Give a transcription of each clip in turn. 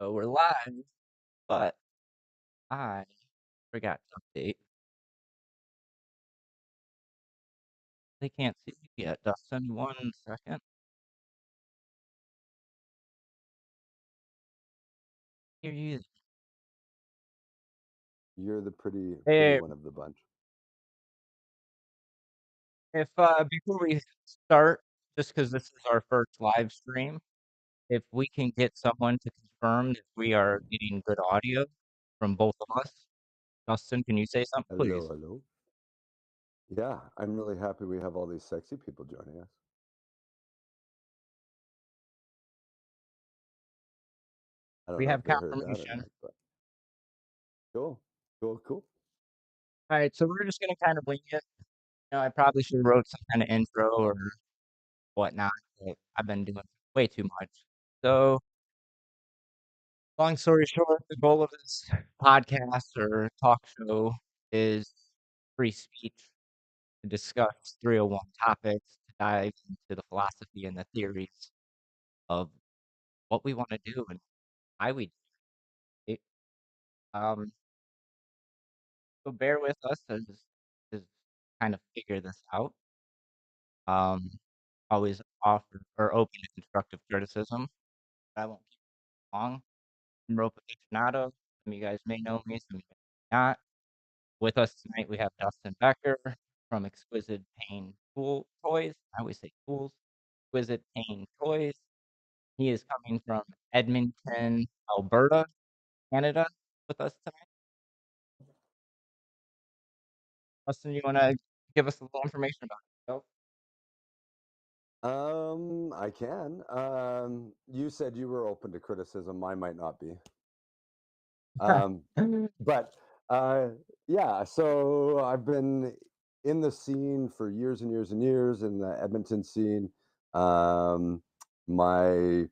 So we're live, but I forgot to update. They can't see me yet, Dustin. 1 second. Hear you. You're the pretty Hey, one of the bunch. if before we start, just because this is our first live stream, if we can get someone to confirm if we are getting good audio from both of us. Dustin, can you say something, Hello, please? hello. Yeah, I'm really happy we have all these sexy people joining us. I don't We know have if they heard that or confirmation. not, but cool, cool, cool. All right, so we're just gonna kind of wing it. I probably should have wrote some kind of intro or whatnot, but I've been doing way too much. So long story short, the goal of this podcast or talk show is free speech to discuss 301 topics, to dive into the philosophy and the theories of what we want to do and why we do it. Um, so bear with us as kind of figure this out. Um, always offer or open to constructive criticism. I won't keep it long. I'm Rope Aficionado. Some of you guys may know me, some of you may not. With us tonight, we have Dustin Becker from Exquisite Pain Toys. I always say tools. Exquisite Pain Toys. He is coming from Edmonton, Alberta, Canada, with us tonight. Dustin, you want to give us a little information about yourself? I can. You said you were open to criticism. I might not be. Um, but uh, yeah, so I've been in the scene for years and years and years in the Edmonton scene. Um, my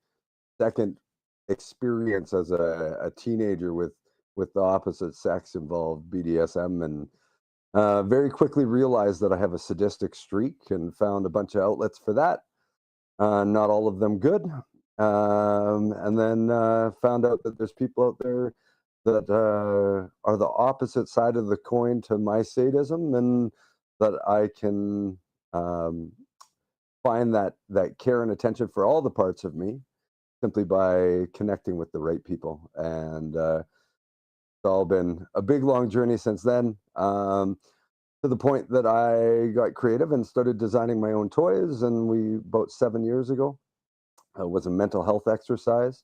second experience as a teenager with the opposite sex involved BDSM, and very quickly realized that I have a sadistic streak and found a bunch of outlets for that. Not all of them good. And then found out that there's people out there that are the opposite side of the coin to my sadism, and that I can um, find that care and attention for all the parts of me simply by connecting with the right people. And it's all been a big, long journey since then, to the point that I got creative and started designing my own toys. And about 7 years ago, was a mental health exercise.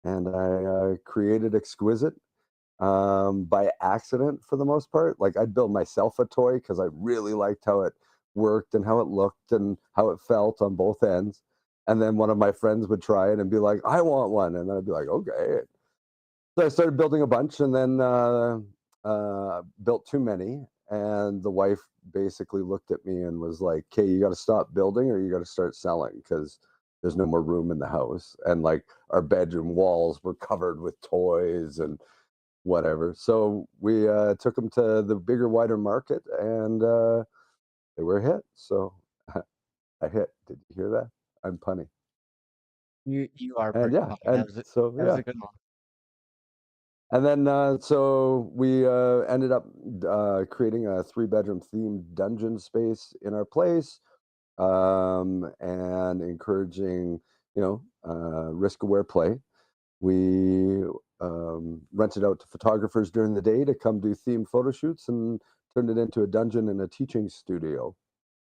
And I created Exquisite by accident for the most part. Like, I'd build myself a toy because I really liked how it worked and how it looked and how it felt on both ends. And then one of my friends would try it and be like, I want one. And then I'd be like, okay. So I started building a bunch, and then built too many. And the wife basically looked at me and was like, okay, you got to stop building or you got to start selling because there's no more room in the house. And like, our bedroom walls were covered with toys and whatever. So we took them to the bigger, wider market, and they were a hit. So a hit. Did you hear that? I'm punny. You are And pretty yeah, funny. and so That was yeah, a good one. and then so we ended up creating a three-bedroom themed dungeon space in our place, and encouraging, risk-aware play. We rented out to photographers during the day to come do themed photo shoots, and turned it into a dungeon and a teaching studio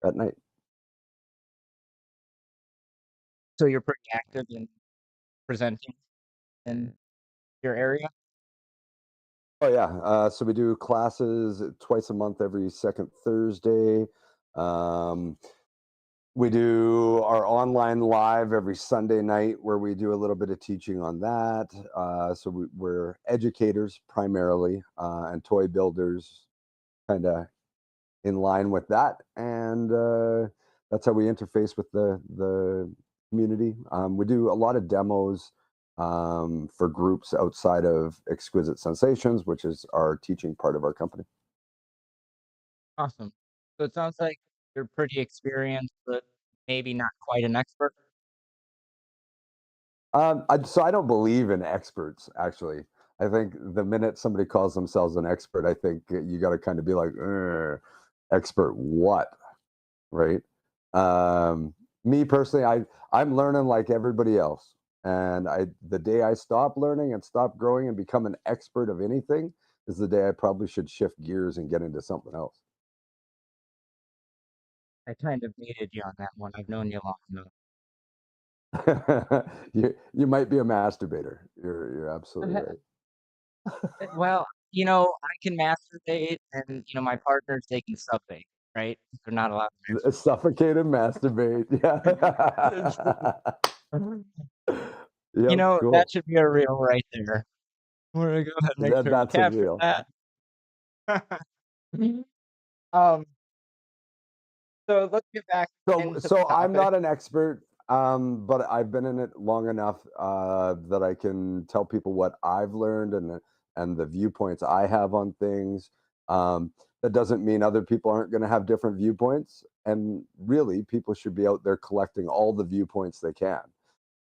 at night. So you're pretty active in presenting in your area. Oh yeah, so we do classes twice a month, every second Thursday. Um, we do our online live every Sunday night, where we do a little bit of teaching on that. So we're educators primarily, and toy builders, kind of in line with that, and that's how we interface with the community. We do a lot of demos for groups outside of Exquisite Sensations, which is our teaching part of our company. Awesome. So it sounds like you're pretty experienced, but maybe not quite an expert. So I don't believe in experts, actually. I think the minute somebody calls themselves an expert, I think you got to kind of be like, "Ugh, expert what?" Right? Um, Me personally, I'm learning like everybody else, and the day I stop learning and stop growing and become an expert of anything is the day I probably should shift gears and get into something else. I kind of dated you on that one. I've known you long enough. You might be a masturbator. You're absolutely right. Well, I can masturbate and, my partners, they can subbate, right? They're not allowed to Suffocate and masturbate. masturbate. Yeah. Yep. That Cool. should be a reel right there. We're gonna go ahead and make sure we That's a capture real. that. Um, so let's get back into the So I'm topic. not an expert, but I've been in it long enough that I can tell people what I've learned and the viewpoints I have on things. That doesn't mean other people aren't going to have different viewpoints, and really, people should be out there collecting all the viewpoints they can.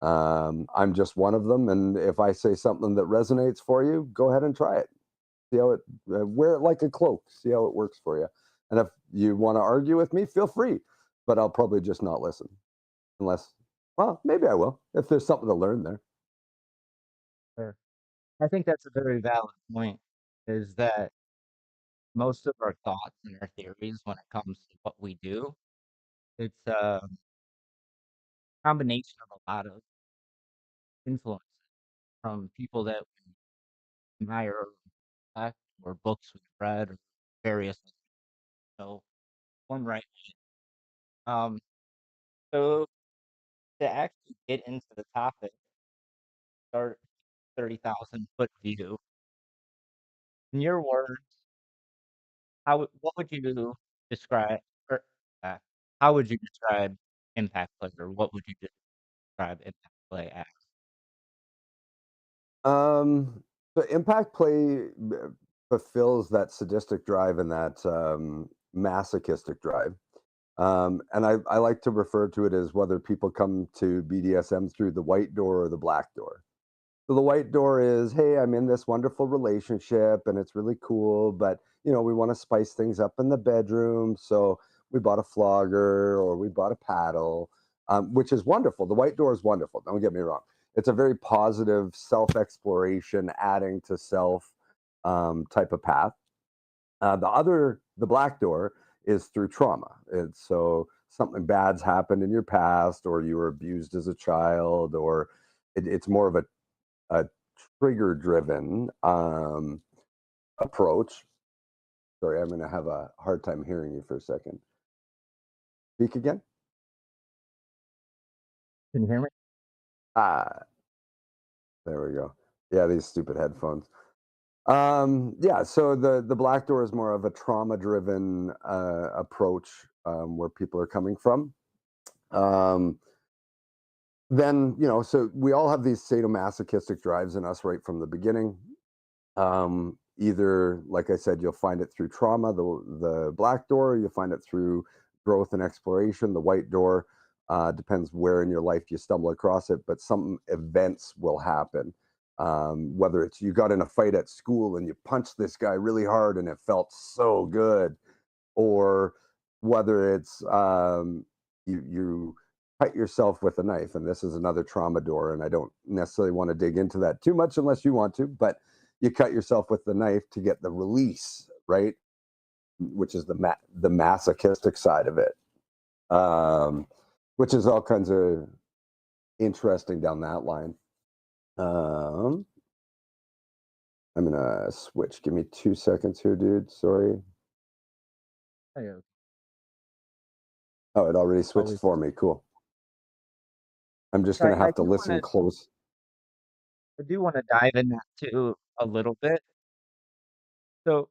I'm just one of them, and if I say something that resonates for you, go ahead and try it. See how it wear it like a cloak. See how it works for you. And if you want to argue with me, feel free. But I'll probably just not listen unless, well, maybe I will if there's something to learn there. Sure. I think that's a very valid point, is that most of our thoughts and our theories when it comes to what we do, it's a combination of a lot of influences from people that we admire or respect, or books we've read, or various, so one right. Um, so to actually get into the topic, start 30,000 foot view. In your words, what would you describe, or uh, how would you describe impact play, or what would you describe impact play as? Um, so impact play fulfills that sadistic drive and that masochistic drive. And I like to refer to it as whether people come to BDSM through the white door or the black door. So the white door is, hey, I'm in this wonderful relationship and it's really cool, but we want to spice things up in the bedroom. So we bought a flogger or we bought a paddle, which is wonderful. The white door is wonderful. Don't get me wrong. It's a very positive self exploration, adding to self type of path. The black door is through trauma. It's so something bad's happened in your past, or you were abused as a child, or it's more of a trigger driven approach. Sorry, I'm going to have a hard time hearing you for a second. Speak again. Can you hear me? Ah, there we go. Yeah, these stupid headphones. Yeah, so the black door is more of a trauma driven approach, where people are coming from. Um, then so we all have these sadomasochistic drives in us right from the beginning. Either, like I said, you'll find it through trauma, the black door, you'll find it through growth and exploration, the white door. Depends where in your life you stumble across it, but some events will happen. Whether it's you got in a fight at school and you punched this guy really hard and it felt so good, or whether it's you cut yourself with a knife, and this is another trauma door, and I don't necessarily want to dig into that too much unless you want to, but you cut yourself with the knife to get the release, right? Which is the masochistic side of it, um, which is all kinds of interesting down that line. Um, I'm gonna switch. Give me 2 seconds here, dude. Sorry. Hey, Oh, it already switched always. for me. Cool. I'm just So gonna I have to do listen wanna close. I do wanna dive in that too a little bit. So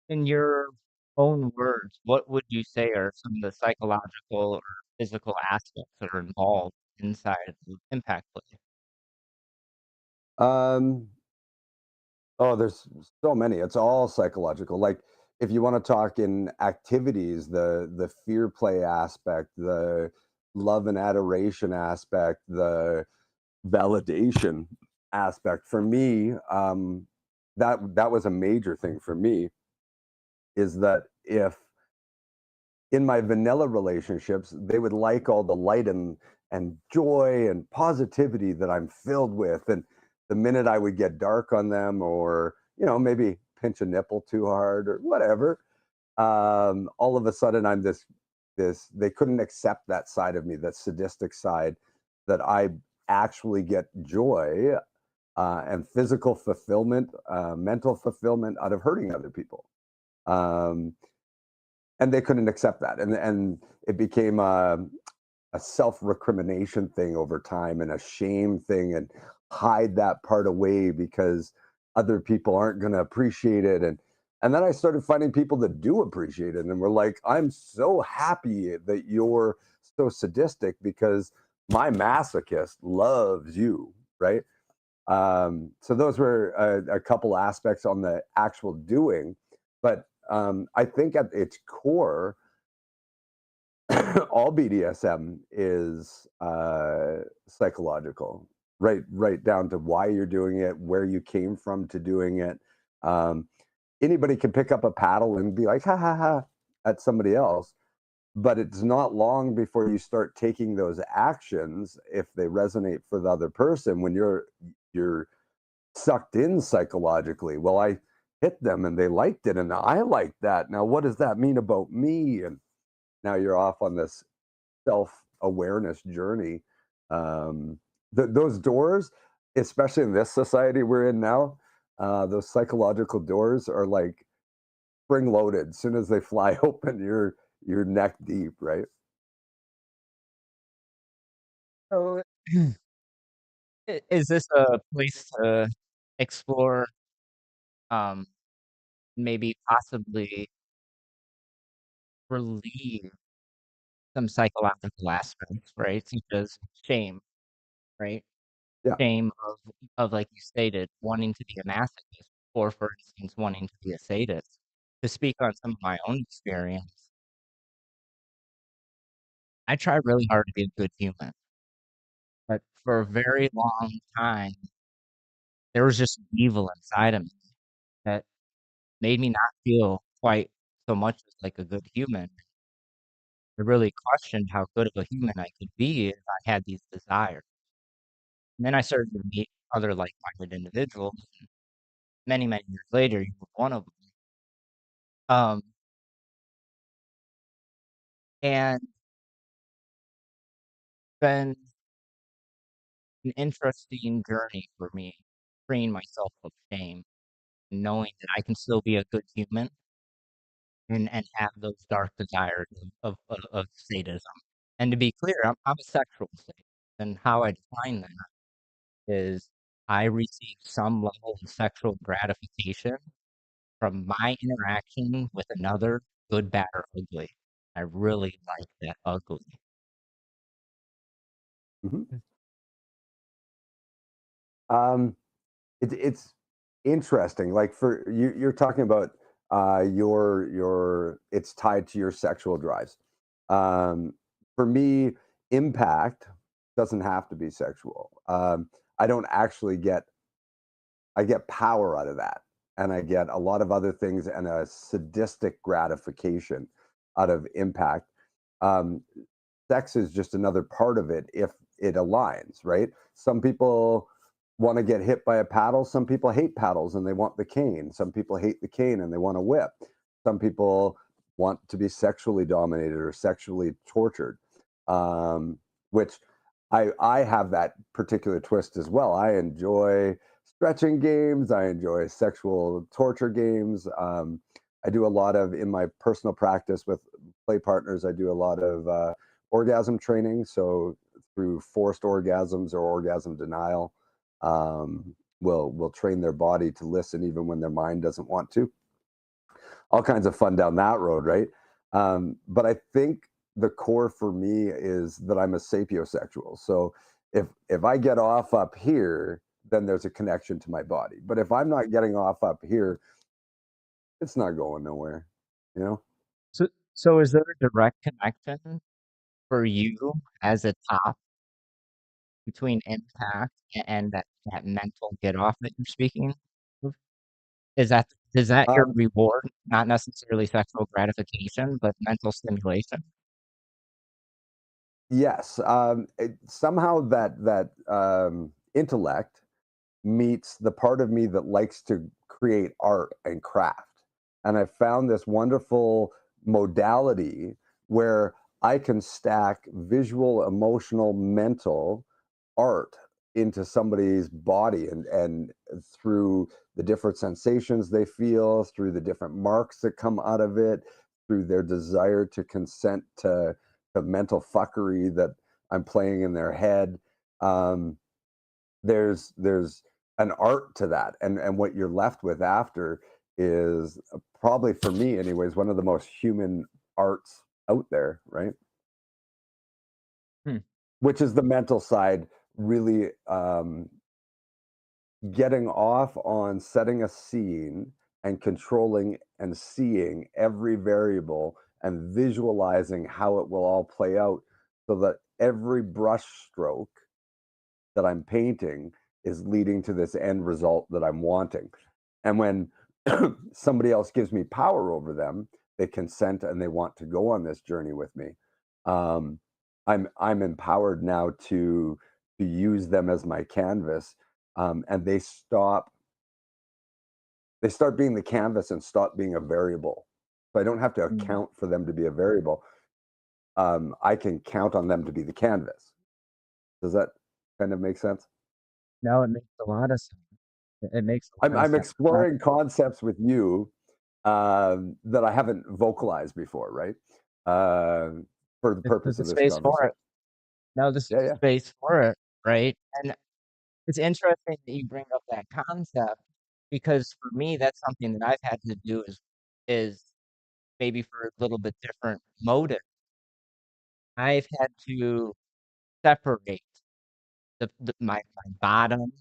in your own words, what would you say are some of the psychological or physical aspects that are involved inside of impact play? Um, Oh, there's so many. It's all psychological. Like if you want to talk in activities, the fear play aspect, the love and adoration aspect, the validation aspect for me, that was a major thing for me, is that if in my vanilla relationships, they would like all the light and joy and positivity that I'm filled with. And the minute I would get dark on them, or maybe pinch a nipple too hard or whatever, all of a sudden I'm this they couldn't accept that side of me, that sadistic side, that I actually get joy and physical fulfillment, mental fulfillment out of hurting other people. Um, and they couldn't accept that, and it became a self-recrimination thing over time, and a shame thing, and hide that part away because other people aren't going to appreciate it. And then I started finding people that do appreciate it, and we're like, I'm so happy that you're so sadistic because my masochist loves you, right? So those were a couple aspects on the actual doing, but I think at its core, all BDSM is psychological, right down to why you're doing it, where you came from to doing it. Um, Anybody can pick up a paddle and be like, ha ha ha, at somebody else, but it's not long before you start taking those actions, if they resonate for the other person, when you're sucked in psychologically. Well, I hit them and they liked it, and I liked that. Now, what does that mean about me? And now you're off on this self-awareness journey. Those doors, especially in this society we're in now, those psychological doors are like spring loaded. As soon as they fly open, you're neck deep, right? So, is this a place to explore, um, maybe possibly relieve some psychological aspects, right? Such as shame, right? Yeah. Shame of, like you stated, wanting to be a masochist, or, for instance, wanting to be a sadist. To speak on some of my own experience, I try really hard to be a good human, but for a very long time, there was just evil inside of me that made me not feel quite so much as like a good human. I really questioned how good of a human I could be if I had these desires. And then I started to meet other like-minded individuals. Many, many years later, you were one of them. Um, and been an interesting journey for me, freeing myself of shame, knowing that I can still be a good human and have those dark desires of sadism. And to be clear, I'm a sexual sadist, and how I define that is I receive some level of sexual gratification from my interaction with another, good, bad, or ugly. I really like that ugly. Mhm. Um, it's interesting. Like, for you, you're talking about your it's tied to your sexual drives. For me, impact doesn't have to be sexual. I don't actually get I get power out of that, and I get a lot of other things, and a sadistic gratification out of impact. Um, Sex is just another part of it if it aligns, right? Some people want to get hit by a paddle. Some people hate paddles and they want the cane. Some people hate the cane and they want a whip. Some people want to be sexually dominated or sexually tortured, which I have that particular twist as well. I enjoy stretching games. I enjoy sexual torture games. I do a lot of, in my personal practice with play partners, I do a lot of orgasm training. So through forced orgasms or orgasm denial, we'll train their body to listen even when their mind doesn't want to. All kinds of fun down that road, right? But I think the core for me is that I'm a sapiosexual. So if I get off up here, then there's a connection to my body. But if I'm not getting off up here, it's not going nowhere, you know? So is there a direct connection for you as a top? between impact and that mental get off that you're speaking of? Is that your Um, reward? Not necessarily sexual gratification, but mental stimulation? yes, somehow intellect meets the part of me that likes to create art and craft. And I found this wonderful modality where I can stack visual, emotional, mental art into somebody's body, and through the different sensations they feel, through the different marks that come out of it, through their desire to consent to the mental fuckery that I'm playing in their head. Um, there's an art to that, and what you're left with after is probably, for me anyways, one of the most human arts out there, right? Hmm. Which is the mental side, really, getting off on setting a scene and controlling and seeing every variable and visualizing how it will all play out, so that every brush stroke that I'm painting is leading to this end result that I'm wanting. And when somebody else gives me power over them, they consent and they want to go on this journey with me. Um, I'm empowered now to use them as my canvas, and they start being the canvas and stop being a variable. So I don't have to Mm. account for them to be a variable. I can count on them to be the canvas. Does that kind of make sense? No, it makes a lot of sense. It makes a lot of I'm sense. exploring concepts with you, that I haven't vocalized before, right? For the There's purpose a of this space for conversation. it. No, this is Yeah, a yeah. space for it, right? And it's interesting that you bring up that concept because for me, that's something that I've had to do is maybe for a little bit different motive. I've had to separate my bottom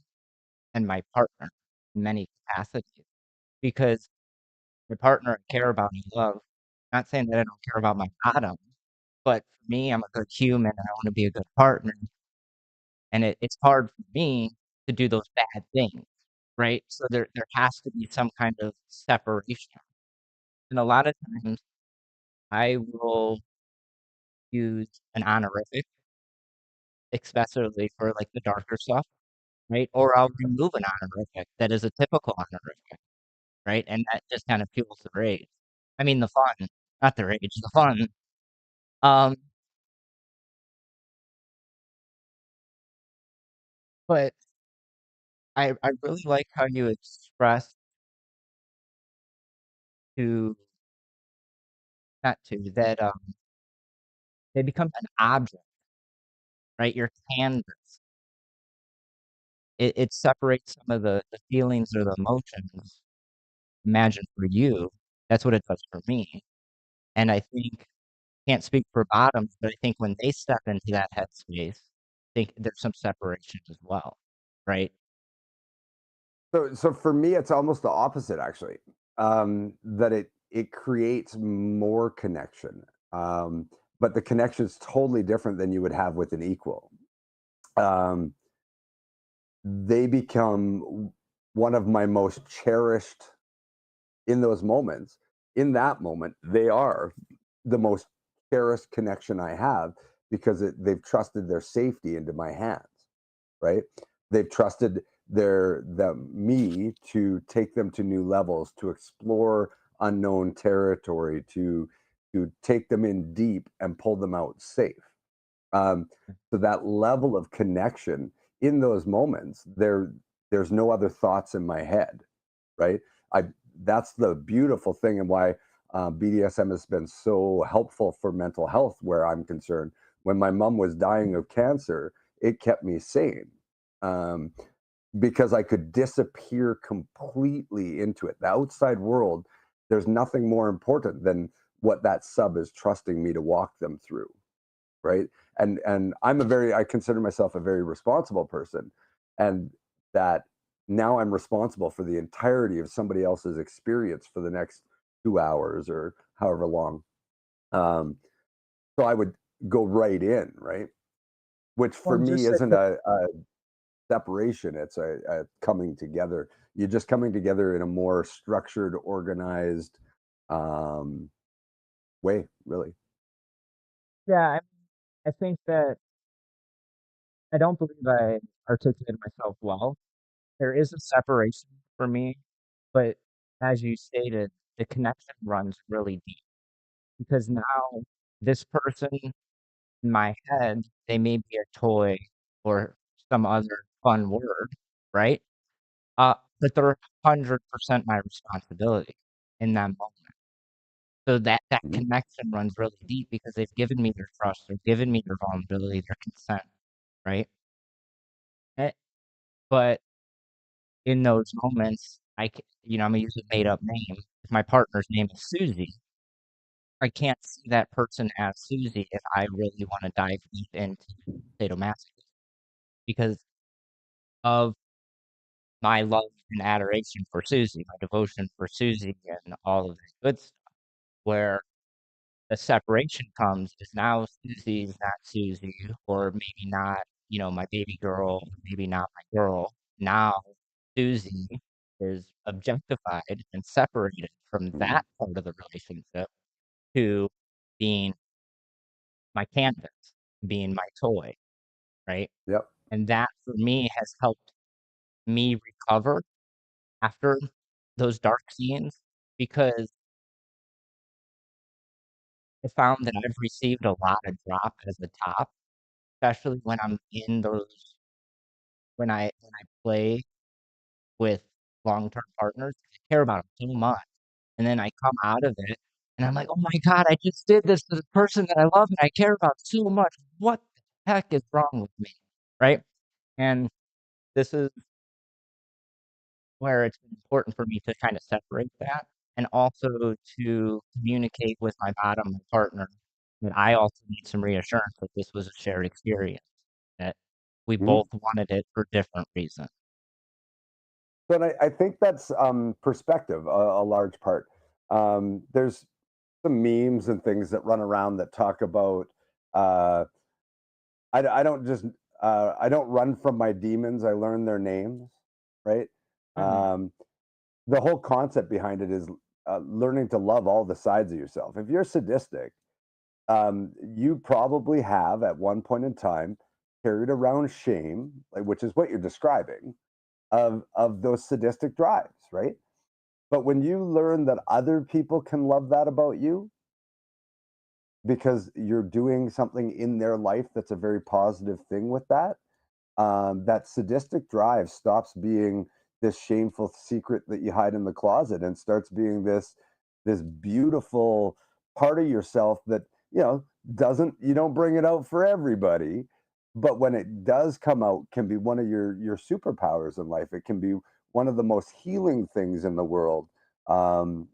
and my partner in many capacities because my partner I care about and love. Not saying that I don't care about my bottom, but for me, I'm a good human and I want to be a good partner. And it's hard for me to do those bad things, right? So there has to be some kind of separation. And a lot of times I will use an honorific, especially for like the darker stuff, right? Or I'll remove an honorific that is a typical honorific, right? And that just kind of fuels the rage. I mean the fun, not the rage, the fun. Um, but I really like how you express to not to that they become an object, right? Your canvas. It separates some of the feelings or the emotions. Imagine for you, that's what it does for me. And I think can't speak for bottoms, but I think when they step into that headspace, I think there's some separation as well, right? So for me, it's almost the opposite, actually. That it creates more connection, but the connection is totally different than you would have with an equal. Um, they become one of my most cherished in those moments. In that moment, they are the most cherished connection I have, because they've trusted their safety into my hands, right? They've trusted me to take them to new levels, to explore unknown territory, to take them in deep and pull them out safe. Um, so that level of connection in those moments, there's no other thoughts in my head, right? I That's the beautiful thing, and why BDSM has been so helpful for mental health, where I'm concerned. When my mom was dying of cancer, it kept me sane, um, because I could disappear completely into it. The outside world, there's nothing more important than what that sub is trusting me to walk them through, right? And I consider myself a very responsible person, and that now I'm responsible for the entirety of somebody else's experience for the next 2 hours or however long. um, so I would go right in, right? which for Well, me just like isn't a separation, it's a coming together. You're just coming together in a more structured, organized um, way, really. yeah, I think that I don't believe I articulated myself well. There is a separation for me, but as you stated, the connection runs really deep because now this person in my head, they may be a toy or some other fun word, right? But they're 100% my responsibility in that moment. So that Mhm. connection runs really deep because they've given me their trust, they've given me their vulnerability, their consent, right? Eh, but in those moments, I'm gonna use a made up name. If my partner's name is Susie, I can't see that person as Susie if I really want to dive deep into sadomasochism because of my love and adoration for Susie, my devotion for Susie, and all of that good stuff. Where the separation comes is now Susie's not Susie, or maybe not, my baby girl, maybe not my girl. Now Susie is objectified and separated from Mhm. that part of the relationship to being my canvas, being my toy, right? Yep. And that for me has helped me recover after those dark scenes because I found that I've received a lot of drop as a top, especially when I'm in those when I play with long-term partners. I care about them so much, and then I come out of it, and I'm like, "Oh my god, I just did this to the person that I love and I care about so much. What the heck is wrong with me?" Right? And this is where it's been important for me to kinda separate that and also to communicate with my bottom partner that I also need some reassurance that this was a shared experience, that we Mhm. both wanted it for different reasons. But I think that's perspective, a large part. There's some memes and things that run around that talk about uh, I don't just I don't run from my demons. I learn their names, right? Mhm, Um, the whole concept behind it is learning to love all the sides of yourself. If you're sadistic, you probably have at one point in time carried around shame, like, which is what you're describing of those sadistic drives, right? But when you learn that other people can love that about you because you're doing something in their life that's a very positive thing with that, that sadistic drive stops being this shameful secret that you hide in the closet and starts being this beautiful part of yourself that doesn't you don't bring it out for everybody, but when it does come out can be one of your superpowers in life. It can be one of the most healing things in the world.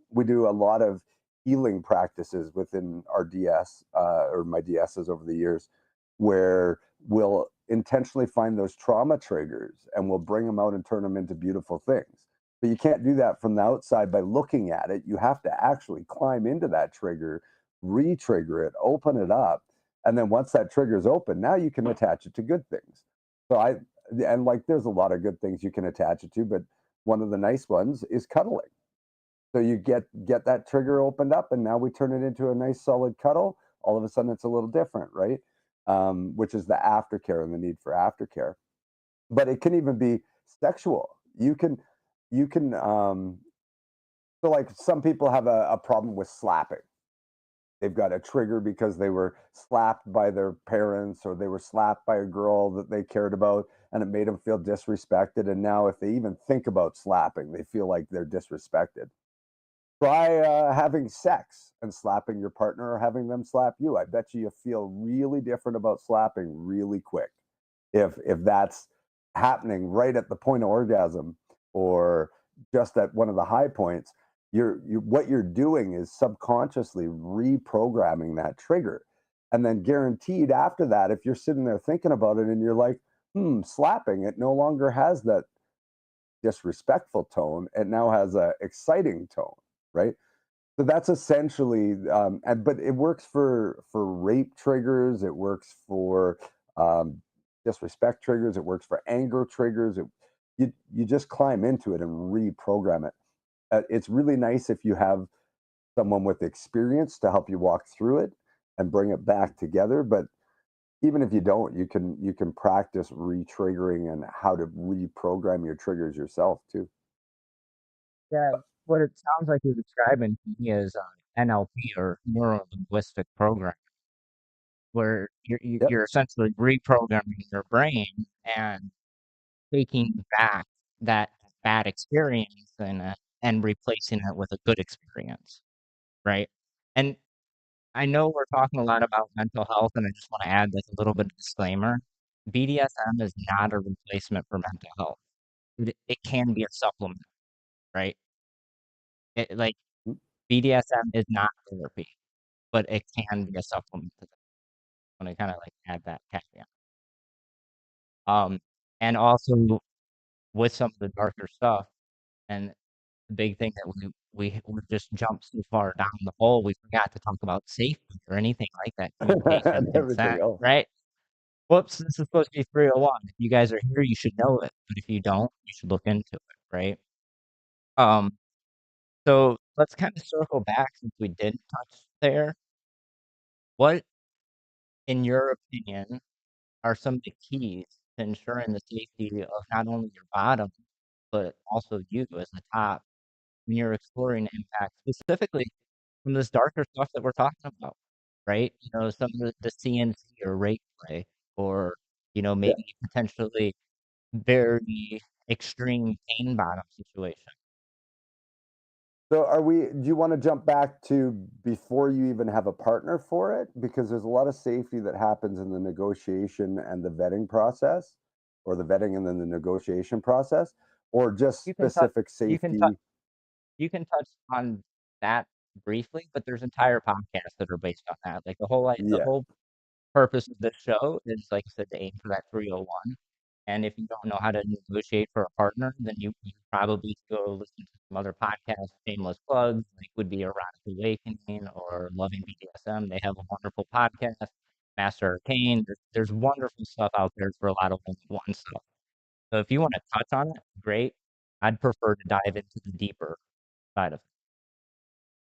We do a lot of healing practices within our DS or my DSs over the years where we'll intentionally find those trauma triggers and we'll bring them out and turn them into beautiful things. But you can't do that from the outside by looking at it. You have to actually climb into that trigger, re-trigger it, open it up, and then once that trigger is open, now you can attach it to good things. So I and like there's a lot of good things you can attach it to, but one of the nice ones is cuddling. So you get that trigger opened up, and now we turn it into a nice solid cuddle. All of a sudden, it's a little different, right? Which is the aftercare and the need for aftercare. But it can even be sexual. You can so like some people have a problem with slapping. They've got a trigger because they were slapped by their parents or they were slapped by a girl that they cared about and it made them feel disrespected. And now if they even think about slapping, they feel like they're disrespected. Try having sex and slapping your partner or having them slap you. I bet you feel really different about slapping really quick if that's happening right at the point of orgasm or just at one of the high points. You what you're doing is subconsciously reprogramming that trigger, and then guaranteed after that, if you're sitting there thinking about it and you're like, slapping, it no longer has that disrespectful tone. It now has a exciting tone, right? So that's essentially, but it works for rape triggers. It works for disrespect triggers, it works for anger triggers. You just climb into it and reprogram it. It's really nice if you have someone with experience to help you walk through it and bring it back together. But even if you don't, you can practice re-triggering and how to reprogram your triggers yourself too. Yeah, what it sounds like you're describing to me is NLP or neuro linguistic program, where Yep. you're essentially reprogramming your brain and taking back that bad experience and replacing it with a good experience, right? And I know we're talking a lot about mental health, and I just want to add like a little bit of disclaimer. BDSM is not a replacement for mental health. It can be a supplement, right? Like Mm. BDSM is not therapy, but it can be a supplement to that. I want to kind of like add that caveat. Um, and also with some of the darker stuff, and the big thing that we just jumped so far down the hole, we forgot to talk about safety or anything like that, communication, And everything consent, else. right? Whoops, this is supposed to be 301. If you guys are here, you should know it, but if you don't, you should look into it, right? Um, so let's kind of circle back since we did touch there. What, in your opinion, are some of the keys to ensuring the safety of not only your bottom, but also you as the top when you're exploring impact, specifically from this darker stuff that we're talking about, right? Some of the CNC or rape play, or, Yeah. maybe potentially very extreme pain bottom situation. So do you want to jump back to before you even have a partner for it? Because there's a lot of safety that happens in the negotiation and the vetting process, or the vetting and then the negotiation process, or just You can touch, specific you can touch, safety. you can touch on that briefly, but there's entire podcasts that are based on that. Like the Yeah. whole purpose of this show is, like I said, to aim for that 301. And if you don't know how to negotiate for a partner, then you probably should go listen to some other podcasts, shameless plugs, like would be Erotic Awakening or Loving BDSM. They have a wonderful podcast, Master Arcane. There's wonderful stuff out there for a lot of one stuff. So if you want to touch on it, great. I'd prefer to dive into the deeper side of it.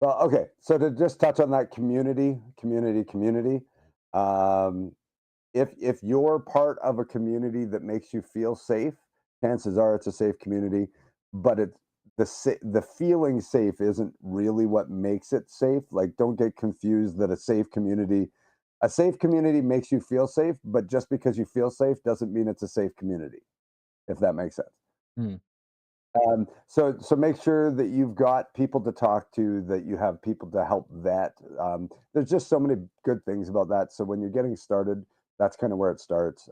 Well, okay. So to just touch on that community. Um, if you're part of a community that makes you feel safe, chances are it's a safe community. But the feeling safe isn't really what makes it safe. Like, don't get confused that a safe community makes you feel safe, but just because you feel safe doesn't mean it's a safe community. If that makes sense. Hmm. So make sure that you've got people to talk to, that you have people to help vet. There's just so many good things about that. So when you're getting started, that's kind of where it starts.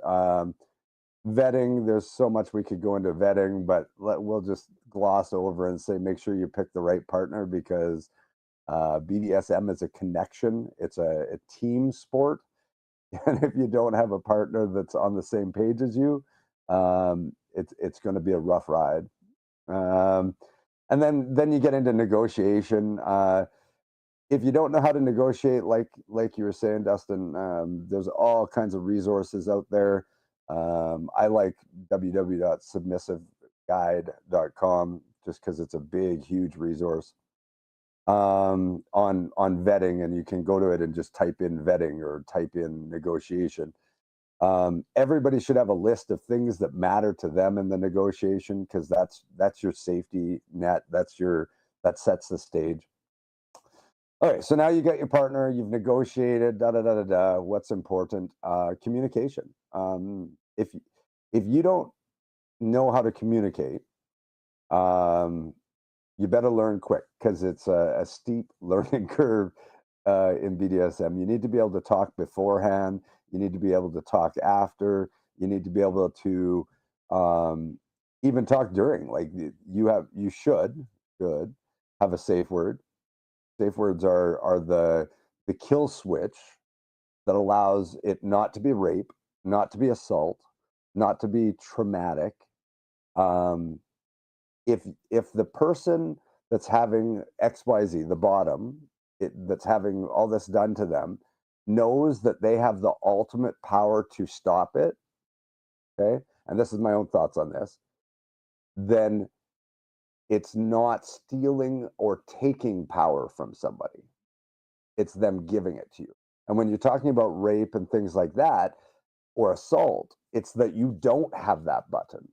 Vetting, there's so much we could go into vetting, but we'll just gloss over and say make sure you pick the right partner, because BDSM is a connection. It's a team sport, and if you don't have a partner that's on the same page as you, it's going to be a rough ride. Um, and then you get into negotiation. If you don't know how to negotiate, like you were saying, Dustin, there's all kinds of resources out there. I like www.submissiveguide.com, just because it's a big, huge resource on vetting, and you can go to it and just type in vetting or type in negotiation. Everybody should have a list of things that matter to them in the negotiation, because that's your safety net. That sets the stage. Okay, so now you got your partner, you've negotiated, da da da da da. What's important? Communication. If you don't know how to communicate, um, you better learn quick, because it's a steep learning curve in BDSM. You need to be able to talk beforehand. You need to be able to talk after. You need to be able to um, even talk during. Like, you should have a safe word. Safe words are the kill switch that allows it not to be rape, not to be assault, not to be traumatic. Um, if the person that's having XYZ, the bottom, that's having all this done to them, knows that they have the ultimate power to stop it, okay, and this is my own thoughts on this, then it's not stealing or taking power from somebody. It's them giving it to you. And when you're talking about rape and things like that, or assault, it's that you don't have that button.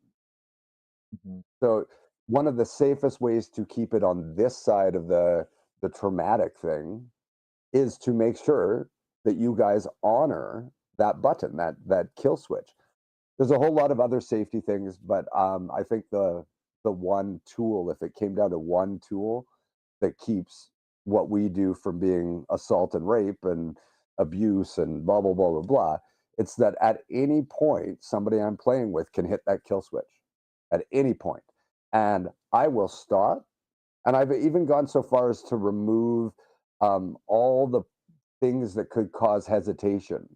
Mhm. So one of the safest ways to keep it on this side of the traumatic thing is to make sure that you guys honor that button, that kill switch. There's a whole lot of other safety things, but I think the one tool, if it came down to one tool that keeps what we do from being assault and rape and abuse and blah blah blah blah blah, it's that at any point somebody I'm playing with can hit that kill switch at any point, and I will stop. And I've even gone so far as to remove all the things that could cause hesitation.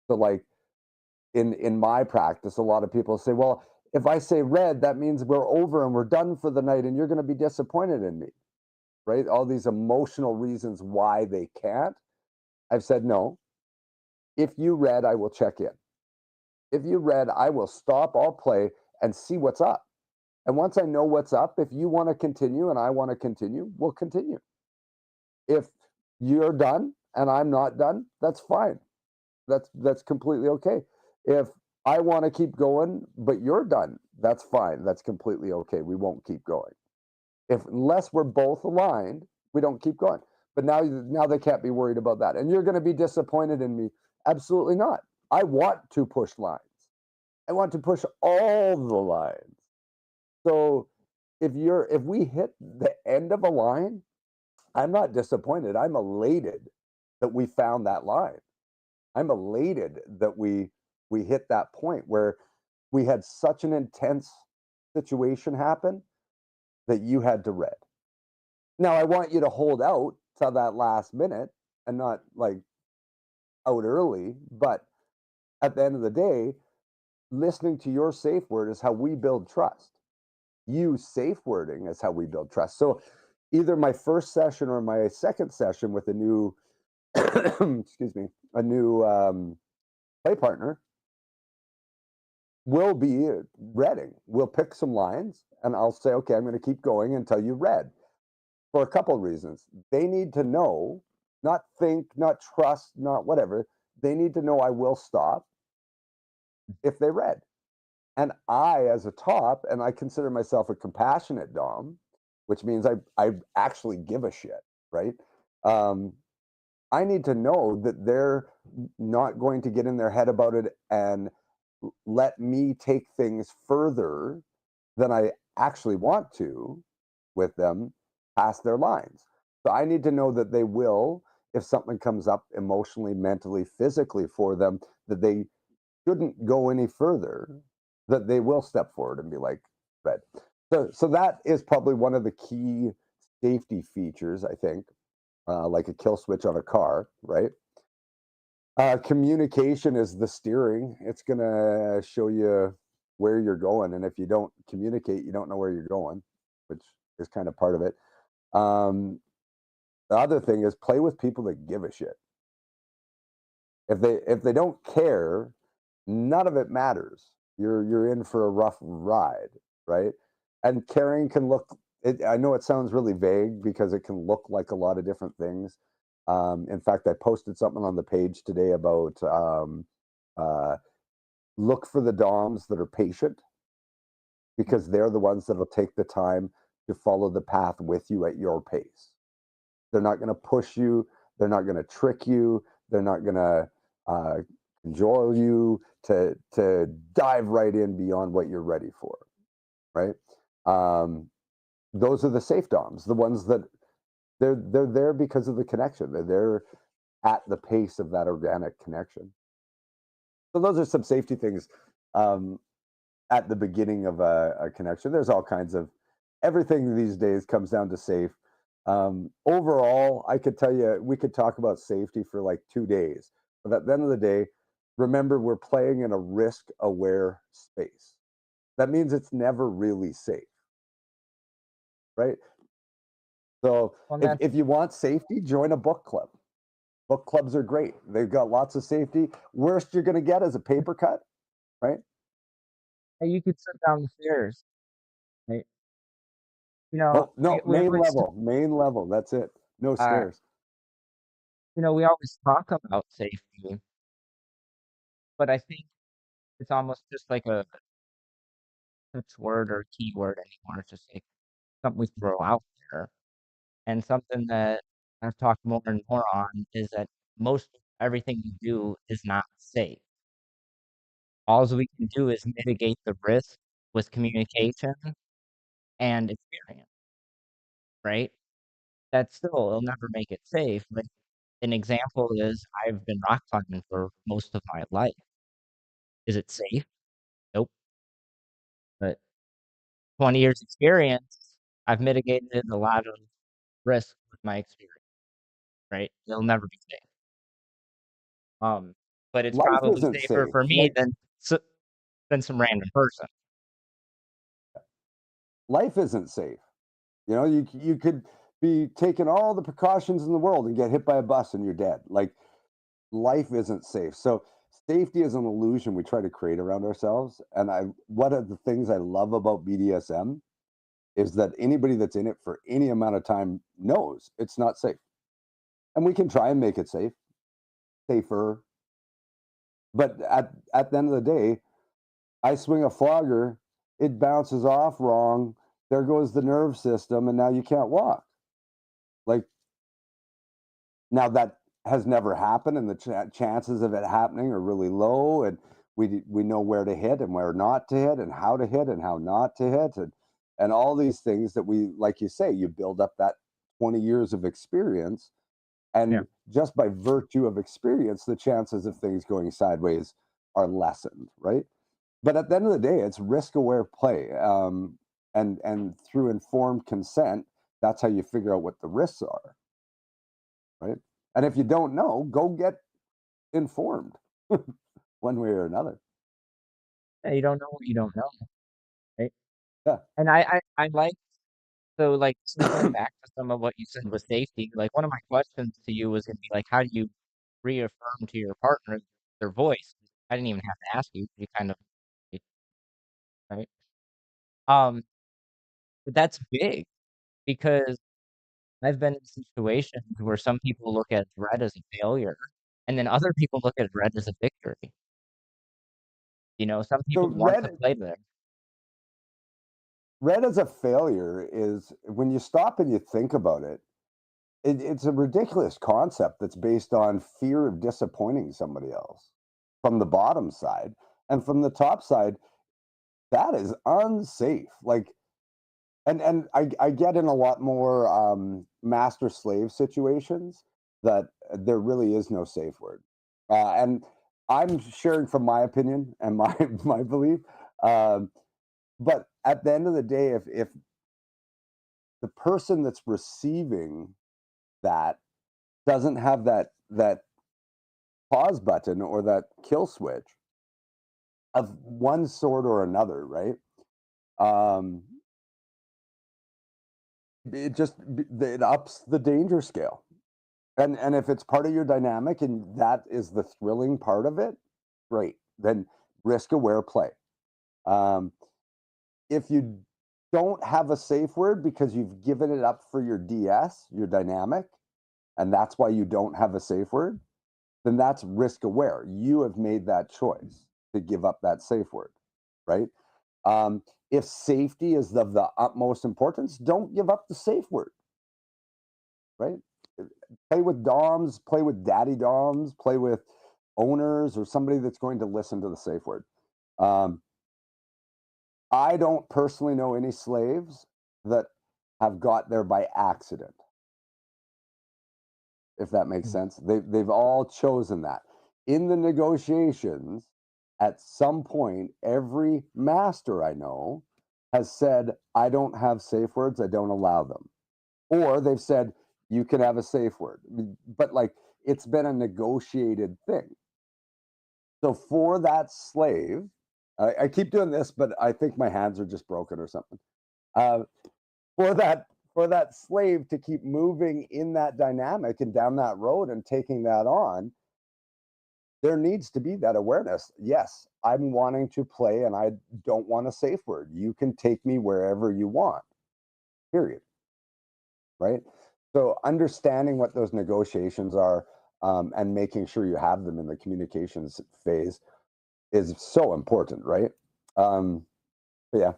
So, like in my practice, a lot of people say, "Well, if I say red, that means we're over and we're done for the night, and you're going to be disappointed in me." Right? All these emotional reasons why they can't. I've said no. If you red, I will check in. If you red, I will stop. I'll play and see what's up. And once I know what's up, if you want to continue and I want to continue, we'll continue. If you're done and I'm not done, that's fine. That's completely okay. If I want to keep going, but you're done, that's fine. That's completely okay. We won't keep going. If unless we're both aligned, we don't keep going. But now they can't be worried about that. And you're going to be disappointed in me. Absolutely not. I want to push lines. I want to push all the lines. So if we hit the end of a line, I'm not disappointed. I'm elated that we found that line. I'm elated that we hit that point where we had such an intense situation happen that you had to red. Now I want you to hold out till that last minute and not like out early, but at the end of the day, listening to your safe word is how we build trust. You safe wording is how we build trust. So either my first session or my second session with a new excuse me, a new play partner will be reading. We'll pick some lines and I'll say, okay, I'm going to keep going until you read for a couple of reasons. They need to know, not think, not trust, not whatever. They need to know I will stop if they read. And I, as a top, and I consider myself a compassionate Dom, which means I actually give a shit, right? Um, I need to know that they're not going to get in their head about it and let me take things further than I actually want to with them past their lines. So I need to know that they will, if something comes up emotionally, mentally, physically for them, that they shouldn't go any further, that they will step forward and be like, red. So that is probably one of the key safety features, I think, like a kill switch on a car, right? Communication is the steering. It's gonna show you where you're going, and if you don't communicate, you don't know where you're going, which is kind of part of it. The other thing is play with people that give a shit. If they don't care, none of it matters. You're in for a rough ride, right? And caring can look. I know it sounds really vague because it can look like a lot of different things. In fact, I posted something on the page today about uh, look for the DOMs that are patient because they're the ones that'll take the time to follow the path with you at your pace. They're not going to push you. They're not going to trick you. They're not going to uh, cajole you to dive right in beyond what you're ready for, right? Um, those are the safe DOMs, the ones that they're there because of the connection. They're there at the pace of that organic connection. So those are some safety things um, at the beginning of a connection. There's all kinds of everything these days comes down to safe. Overall, I could tell you we could talk about safety for like 2 days, but at the end of the day, remember we're playing in a risk-aware space. That means it's never really safe, right? So Well, if you want safety, join a book club. Book clubs are great. They've got lots of safety. Worst you're going to get is a paper cut, right? Hey, you could sit down the stairs, right? Oh, no, We always main level, that's it. No uh, stairs. we always talk about safety, but I think it's almost just like a catchword or keyword anymore. It's just like something we throw out there. And something that I've talked more and more on is that most everything we do is not safe. Alls we can do is mitigate the risk with communication and experience, right? That still it'll never make it safe. Like, an example is I've been rock climbing for most of my life. Is it safe? Nope. But 20 years experience, I've mitigated a lot of risk with my experience, right? It'll never be safe. Um, but it's Life probably isn't safer safe. for me s than some random person. Life isn't safe. You know, you could be taking all the precautions in the world and get hit by a bus and you're dead. Like, life isn't safe. So safety is an illusion we try to create around ourselves. And I one of the things I love about BDSM is that anybody that's in it for any amount of time knows it's not safe. And we can try and make it safer. But at the end of the day, I swing a flogger, it bounces off wrong. There goes the nerve system, and now you can't walk. Like, now that has never happened, and the chances of it happening are really low. And we know where to hit and where not to hit, and how not to hit, and all these things that we, like you say, you build up that 20 years of experience, Yeah. and just by virtue of experience, the chances of things going sideways are lessened, right? But at the end of the day, it's risk aware play, and through informed consent, that's how you figure out what the risks are, right? And if you don't know, go get informed one way or another. Yeah, you don't know what you don't know, right? Yeah. And I like so, like, circling back to some of what you said with safety, like, one of my questions to you was gonna be, like, how do you reaffirm to your partner their voice? I didn't even have to ask you, you kind of right? Um, but that's big because I've been in situations where some people look at red as a failure, and then other people look at red as a victory. Some So people want to red play there. red as a failure is, when you stop and you think about it, it's a ridiculous concept that's based on fear of disappointing somebody else from the bottom side. And from the top side, that is unsafe. Like, and I get in a lot more master slave situations that there really is no safe word. And I'm sharing from my opinion and my my belief. Um, but at the end of the day, if the person that's receiving that doesn't have that pause button or that kill switch of one sort or another, right? Um, it ups the danger scale. And if it's part of your dynamic and that is the thrilling part of it, great. Then risk aware play. Um, if you don't have a safe word because you've given it up for your DS, your dynamic, and that's why you don't have a safe word, then that's risk aware. You have made that choice to give up that safe word, right? Um, if safety is of the utmost importance, don't give up the safe word, right? Play with DOMs, play with daddy DOMs, play with owners or somebody that's going to listen to the safe word. Um, I don't personally know any slaves that have got there by accident, if that makes Mm. sense. They've all chosen that. In the negotiations, at some point, every master I know has said, I don't have safe words, I don't allow them. Or they've said, you can have a safe word. But like, it's been a negotiated thing. So for that slave, I keep doing this, but I think my hands are just broken or something. Uh, for that slave to keep moving in that dynamic and down that road and taking that on, there needs to be that awareness. Yes, I'm wanting to play and I don't want a safe word. You can take me wherever you want, period. Right. So understanding what those negotiations are, and making sure you have them in the communications phase is so important. Right. Um, but yeah,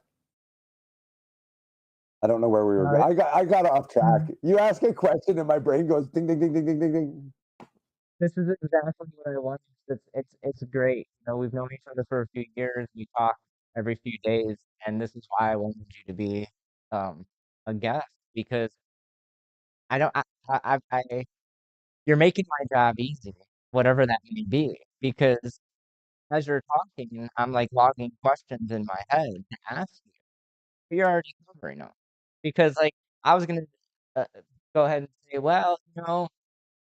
I don't know where we were. Alright. I got off track. Mm. You ask a question and my brain goes ding, ding, ding, ding, ding, ding, ding. This is exactly what I want. It's great. You know, we've known each other for a few years. We talk every few days, and this is why I wanted you to be um, a guest because I don't. I you're making my job easy, whatever that may be. Because as you're talking, I'm like logging questions in my head to ask you. But you're already covering them. Because like I was gonna uh, go ahead and say, well,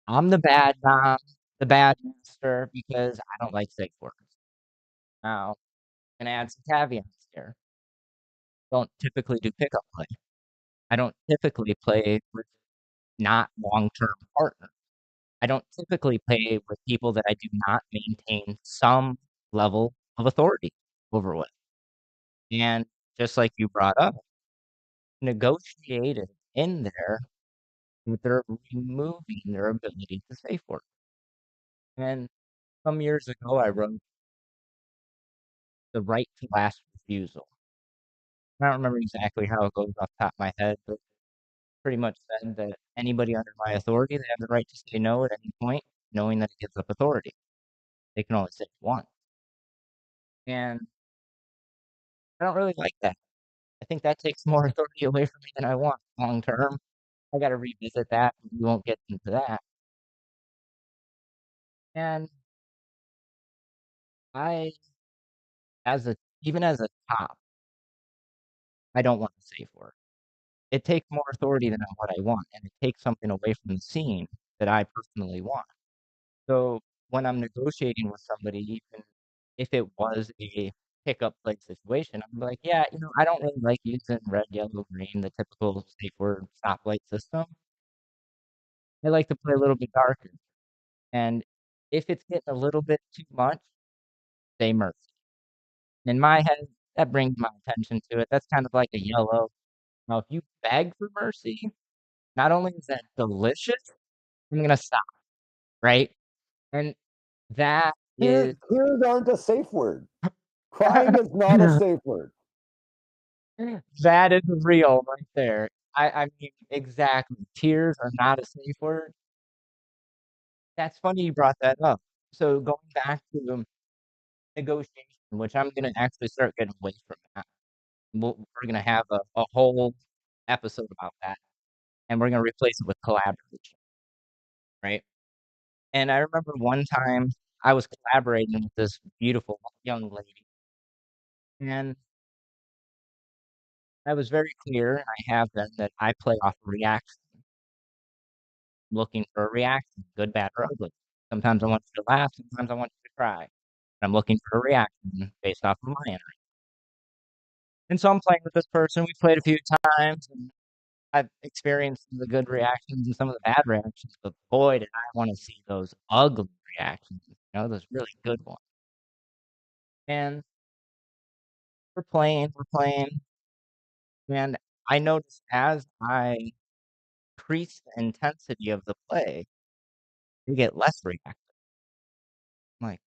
I'm the bad dom, the bad master because I don't like safe words. Now, gonna add some caveats here. Don't typically do pickup play. I don't typically play with not long-term partners. I don't typically play with people that I do not maintain some level of authority over with. And just like you brought up, negotiated in there that they're removing their ability to safe work. And some years ago, I wrote the right to last refusal. I don't remember exactly how it goes off the top of my head, but pretty much said that anybody under my authority, they have the right to say no at any point, knowing that it gives up authority. They can only say it once. And I don't really like that. I think that takes more authority away from me than I want long term. I got to revisit that. We won't get into that. And I, as a even as a top, I don't want to say for it. It takes more authority than what I want, and it takes something away from the scene that I personally want. So when I'm negotiating with somebody, even if it was a pickup play situation, I'm like, yeah, I don't really like using red, yellow, green, the typical safe word stoplight system. I like to play a little bit darker. And if it's getting a little bit too much, say mercy. In my head, that brings my attention to it. That's kind of like a yellow. Now, if you beg for mercy, not only is that delicious, I'm gonna stop, right? And that is Tears aren't a safe word. Crying is not a safe word. that is real right there. I mean, exactly. Tears are not a safe word. That's funny you brought that up. So going back to negotiation, which I'm gonna actually start getting away from that. We're gonna have a whole episode about that, and we're gonna replace it with collaboration, right? And I remember one time I was collaborating with this beautiful young lady, and I was very clear, and I have been, that I play off a reaction, looking for a reaction, good, bad, or ugly. Sometimes I want you to laugh, sometimes I want you to cry. I'm looking for a reaction based off of my energy. And so I'm playing with this person. We played a few times, and I've experienced some of the good reactions and some of the bad reactions, but boy, did I want to see those ugly reactions, those really good ones. And we're playing, and I noticed as I increase the intensity of the play, you get less reactive. I'm like,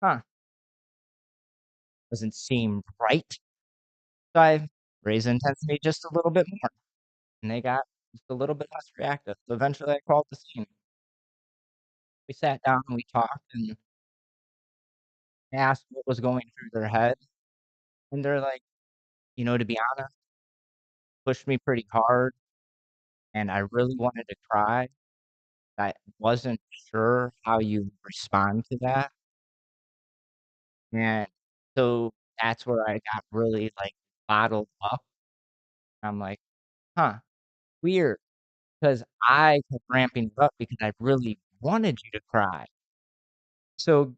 huh, doesn't seem right. So I raised the intensity just a little bit more, and they got just a little bit less reactive. So eventually I called the scene. We sat down and we talked and asked what was going through their head. And they're like, to be honest, pushed me pretty hard and I really wanted to cry. I wasn't sure how you respond to that. And so that's where I got really like bottled up. I'm like, huh, weird. Because I kept ramping it up because I really wanted you to cry. So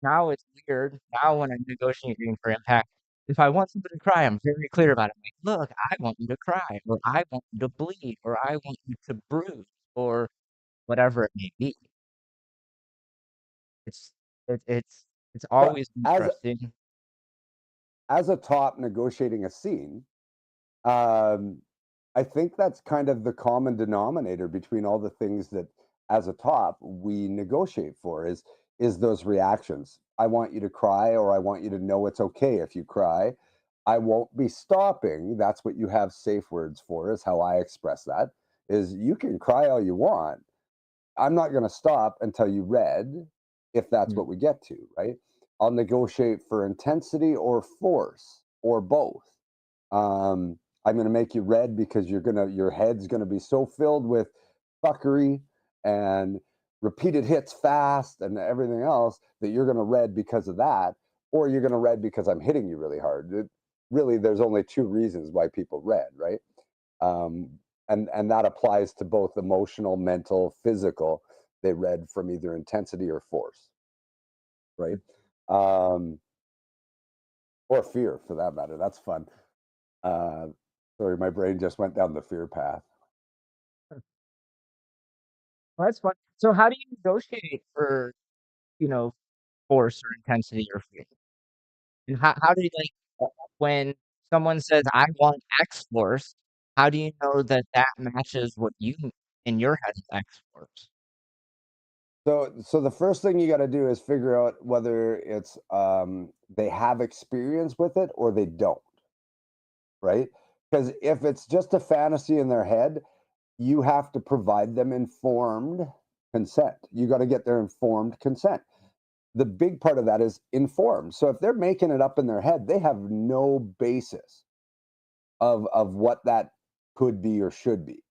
now it's weird. Now when I'm negotiating for impact, if I want somebody to cry, I'm very clear about it. I'm like, look, I want you to cry, or I want you to bleed, or I want you to bruise, or whatever it may be. It's it's So always as interesting. a top negotiating a scene, um, I think that's kind of the common denominator between all the things that, as a top, we negotiate for is those reactions. I want you to cry, or I want you to know it's okay if you cry. I won't be stopping. That's what you have safe words for, is how I express that. Is you can cry all you want. I'm not going to stop until you read, if that's Mm, what we get to, right? I'll negotiate for intensity or force or both. I'm going to make you red because your head's going to be so filled with fuckery and repeated hits fast and everything else that you're going to red because of that, or you're going to red because I'm hitting you really hard. Really, there's only two reasons why people red, right? um, and that applies to both emotional, mental, physical. They read from either intensity or force, right? Um, or fear, for that matter. That's fun. Uh, Sorry, my brain just went down the fear path. well, that's fun. So how do you negotiate for, you know, force or intensity or fear? And how do you like when someone says, "I want X force," how do you know that that matches what you in your head is X force? So the first thing you got to do is figure out whether it's they have experience with it or they don't, right? Because if it's just a fantasy in their head, you have to provide them informed consent. You got to get their informed consent. The big part of that is informed. So if they're making it up in their head, they have no basis of what that could be or should be.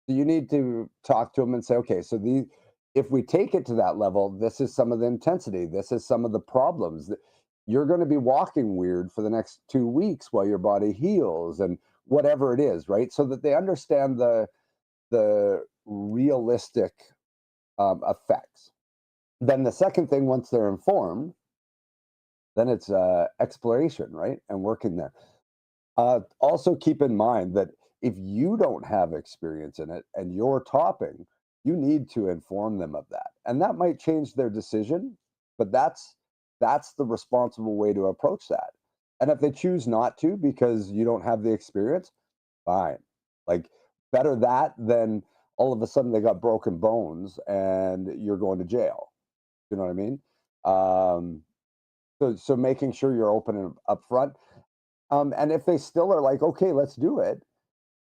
So you need to talk to them and say, okay, so the if we take it to that level, this is some of the intensity. This is some of the problems that you're going to be walking weird for the next 2 weeks while your body heals and whatever it is, right? So that they understand the realistic effects. Then the second thing, once they're informed, then it's exploration, right? And working there. Also, keep in mind that if you don't have experience in it and you're topping, you need to inform them of that, and that might change their decision. But that's the responsible way to approach that. And if they choose not to because you don't have the experience, fine. Like, better that than all of a sudden they got broken bones and you're going to jail. You know what I mean? Um, so making sure you're open and upfront. And if they still are like, okay, let's do it,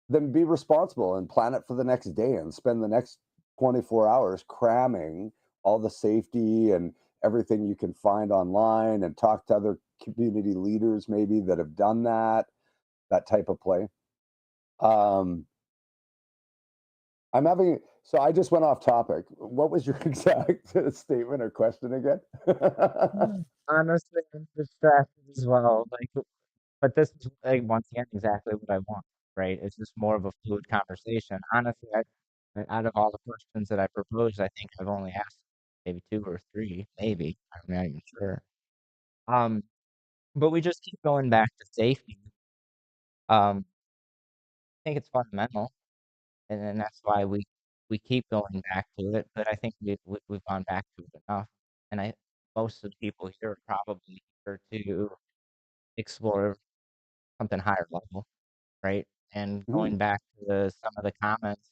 then be responsible and plan it for the next day and spend the next 24 hours cramming all the safety and everything you can find online and talk to other community leaders maybe that have done that type of play. Um, I'm having so I just went off topic. What was your exact statement or question again? Honestly, I'm distracted as well, like, but this is, like, once again, exactly what I want, right? It's just more of a fluid conversation. Honestly, out of all the questions that I proposed, I think I've only asked maybe 2 or 3, maybe, I'm not even sure. Um, but we just keep going back to safety. I think it's fundamental, and then that's why we keep going back to it, but I think we've gone back to it enough, and I most of the people here are probably here to explore something higher level, right? And Mhm. going back to some of the comments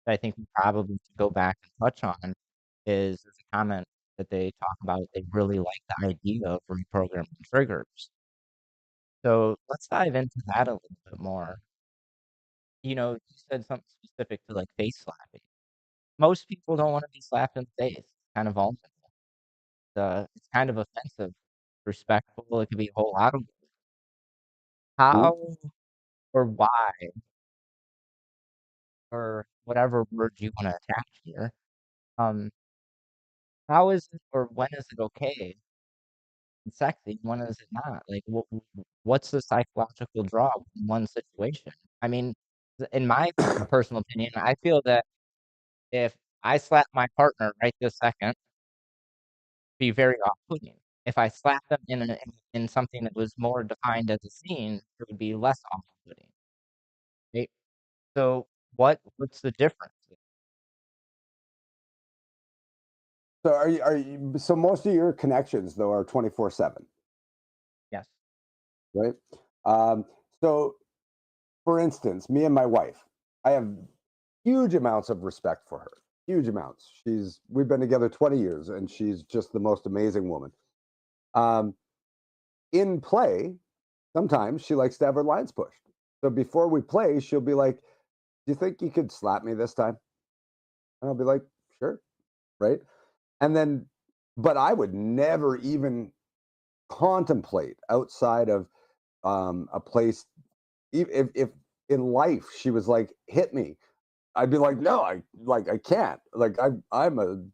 that I think we probably should go back and touch on is there's a comment that they talk about they really like the idea of reprogramming triggers. So let's dive into that a little bit more. You said something specific to like face slapping. Most people don't wanna be slapped in the face. It's kind of vulnerable. It's kind of offensive, respectful, it could be a whole lot of Mhm. how or why or whatever word you wanna attach here, um, how is it or when is it okay and sexy, when is it not? Like, what's the psychological draw in one situation? I mean, in my personal opinion, I feel that if I slap my partner right this second, be very off-putting. If I slap them in something that was more defined as a scene, it would be less off-putting, right? So, what's the difference? So so most of your connections though are 24/7, Yes. right? Um, so for instance, me and my wife, I have huge amounts of respect for her. Huge amounts. We've been together 20 years and she's just the most amazing woman. Um, in play, sometimes she likes to have her lines pushed. So before we play, she'll be like, "Do you think you could slap me this time?" And I'll be like, "Sure." Right? And then but I would never even contemplate outside of a place if in life she was like, "Hit me." I'd be like, "No, I can't." Like I'm a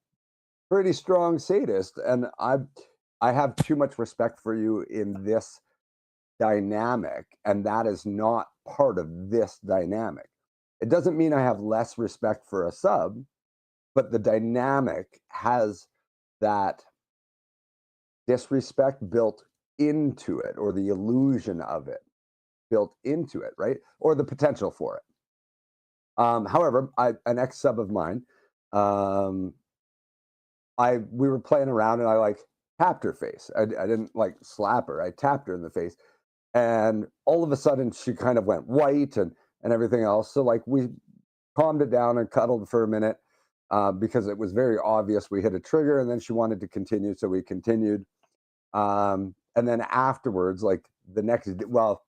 pretty strong sadist and I have too much respect for you in this dynamic and that is not part of this dynamic. It doesn't mean I have less respect for a sub, but the dynamic has that disrespect built into it or the illusion of it built into it, right? Or the potential for it. However, an ex sub of mine, um, we were playing around and I like tapped her face. I didn't like slap her. I tapped her in the face, and all of a sudden she kind of went white and everything else. So like we calmed it down and cuddled for a minute because it was very obvious we hit a trigger, and then she wanted to continue, so we continued. And then afterwards, like well,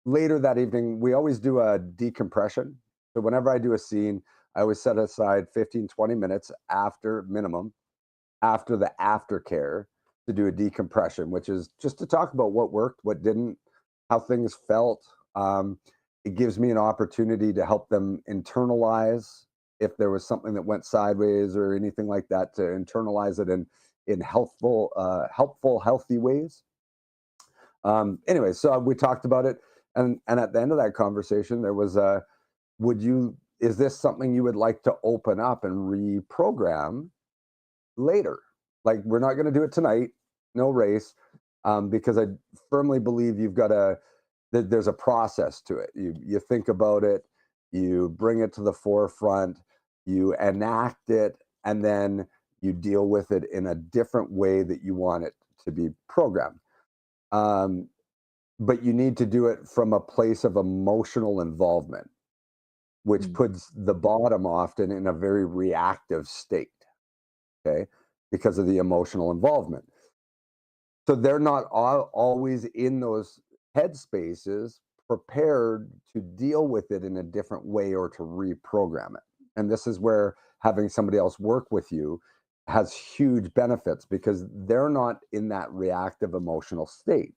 later that evening, we always do a decompression. So whenever I do a scene, I always set aside 15, 20 minutes after minimum, after the aftercare to do a decompression, which is just to talk about what worked, what didn't, how things felt. It gives me an opportunity to help them internalize if there was something that went sideways or anything like that, to internalize it in helpful, healthy ways. Anyway, so we talked about it, and at the end of that conversation, there was a, would you? Is this something you would like to open up and reprogram later? Like we're not going to do it tonight, no race, because I firmly believe you've got to. There's a process to it. You think about it, you bring it to the forefront, you enact it, and then you deal with it in a different way that you want it to be programmed. Um, but you need to do it from a place of emotional involvement, which Mm. puts the bottom often in a very reactive state, okay, because of the emotional involvement. So they're not always in those headspaces prepared to deal with it in a different way or to reprogram it. And this is where having somebody else work with you has huge benefits because they're not in that reactive emotional state.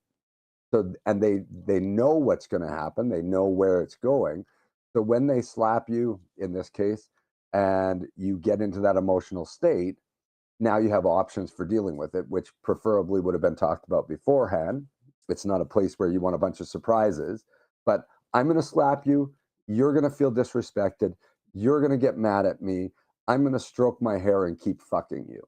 So and they know what's going to happen, they know where it's going. So when they slap you in this case and you get into that emotional state, now you have options for dealing with it, which preferably would have been talked about beforehand. It's not a place where you want a bunch of surprises, but I'm going to slap you, you're going to feel disrespected, you're going to get mad at me, I'm going to stroke my hair and keep fucking you,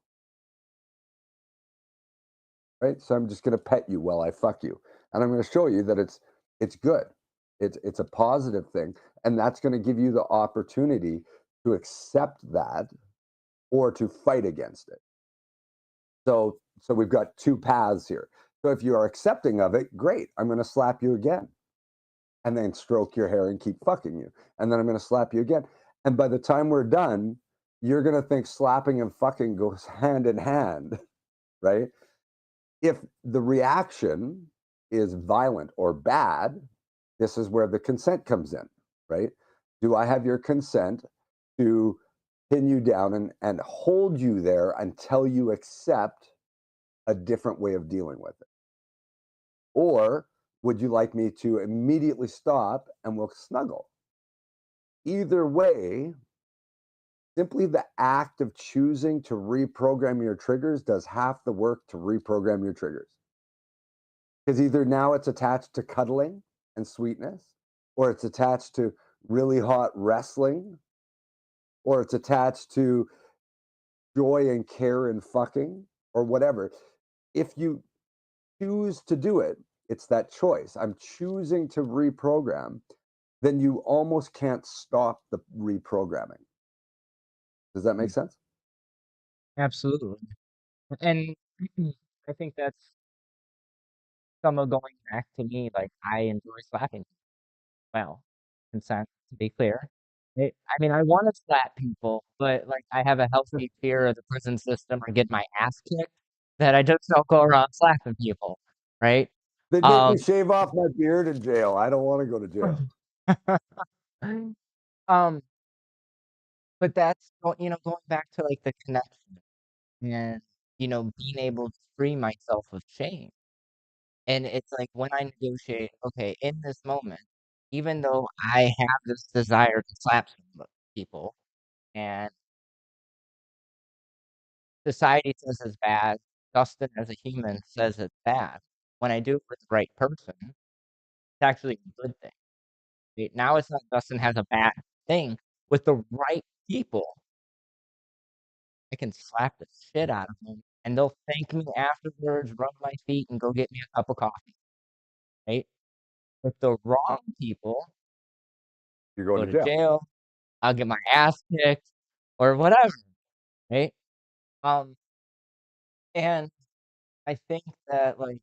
right? So I'm just going to pet you while I fuck you, and I'm going to show you that it's good. It's a positive thing, and that's going to give you the opportunity to accept that or to fight against it. So we've got two paths here. So if you are accepting of it, great. I'm going to slap you again, and then stroke your hair and keep fucking you, and then I'm going to slap you again. And by the time we're done, you're going to think slapping and fucking goes hand in hand, right? If the reaction is violent or bad, this is where the consent comes in, right? Do I have your consent to pin you down and hold you there until you accept a different way of dealing with it? Or would you like me to immediately stop and we'll snuggle? Either way, simply the act of choosing to reprogram your triggers does half the work to reprogram your triggers. Because either now it's attached to cuddling and sweetness, or it's attached to really hot wrestling, or it's attached to joy and care and fucking, or whatever. If you choose to do it, it's that choice. I'm choosing to reprogram, then you almost can't stop the reprogramming. Does that make Mm. sense? Absolutely. And I think that's some of going back to me, like, I enjoy slapping. Well, consent, to be clear. I mean, I wanna slap people, but, like, I have a healthy fear of the prison system or get my ass kicked that I just don't go around slapping people, right? They'd make me Um, shave off my beard in jail. I don't want to go to jail. um, but that's going back to, like, the connection and, being able to free myself of shame. And it's like when I negotiate, okay, in this moment, even though I have this desire to slap some people and society says it's bad, Dustin as a human says it's bad. When I do it with the right person, it's actually a good thing. Now it's not Dustin has a bad thing. With the right people, I can slap the shit out of them and they'll thank me afterwards, rub my feet, and go get me a cup of coffee, right? With the wrong people, You're going go to to jail. jail, I'll get my ass kicked or whatever, right? Um, and I think that, like,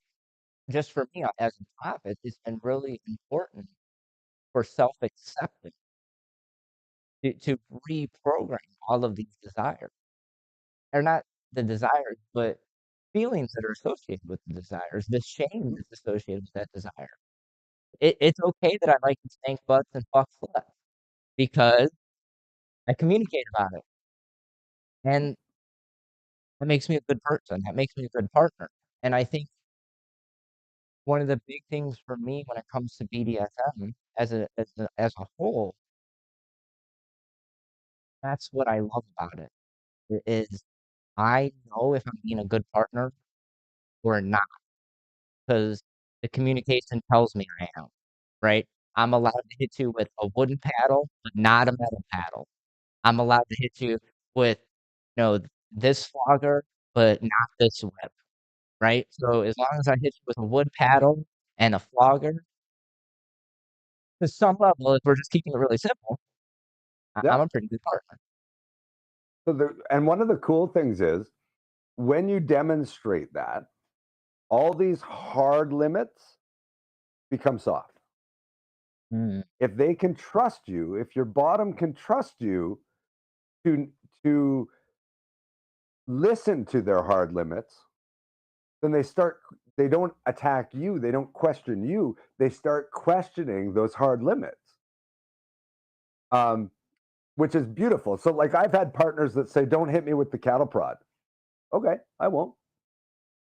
just for me as a prophet, it's been really important for self-acceptance to reprogram all of these desires. Or not the desires, but feelings that are associated with the desires, the shame that's associated with that desire. It's okay that I like to spank butts and fuck sluts because I communicate about it, and that makes me a good person, that makes me a good partner, and I think one of the big things for me when it comes to BDSM as a whole, that's what I love about it, is I know if I'm being a good partner or not, because the communication tells me I am, right? I'm allowed to hit you with a wooden paddle, but not a metal paddle. I'm allowed to hit you with, you know, this flogger, but not this whip, right? So as long as I hit you with a wood paddle and a flogger, to some level, if we're just keeping it really simple, I'm Yeah. a pretty good partner. And one of the cool things is when you demonstrate that, all these hard limits become soft. Mm. If they can trust you, if your bottom can trust you to to listen to their hard limits, then they don't attack you, they don't question you, they start questioning those hard limits. Um, which is beautiful. So like I've had partners that say, "Don't hit me with the cattle prod." Okay, I won't.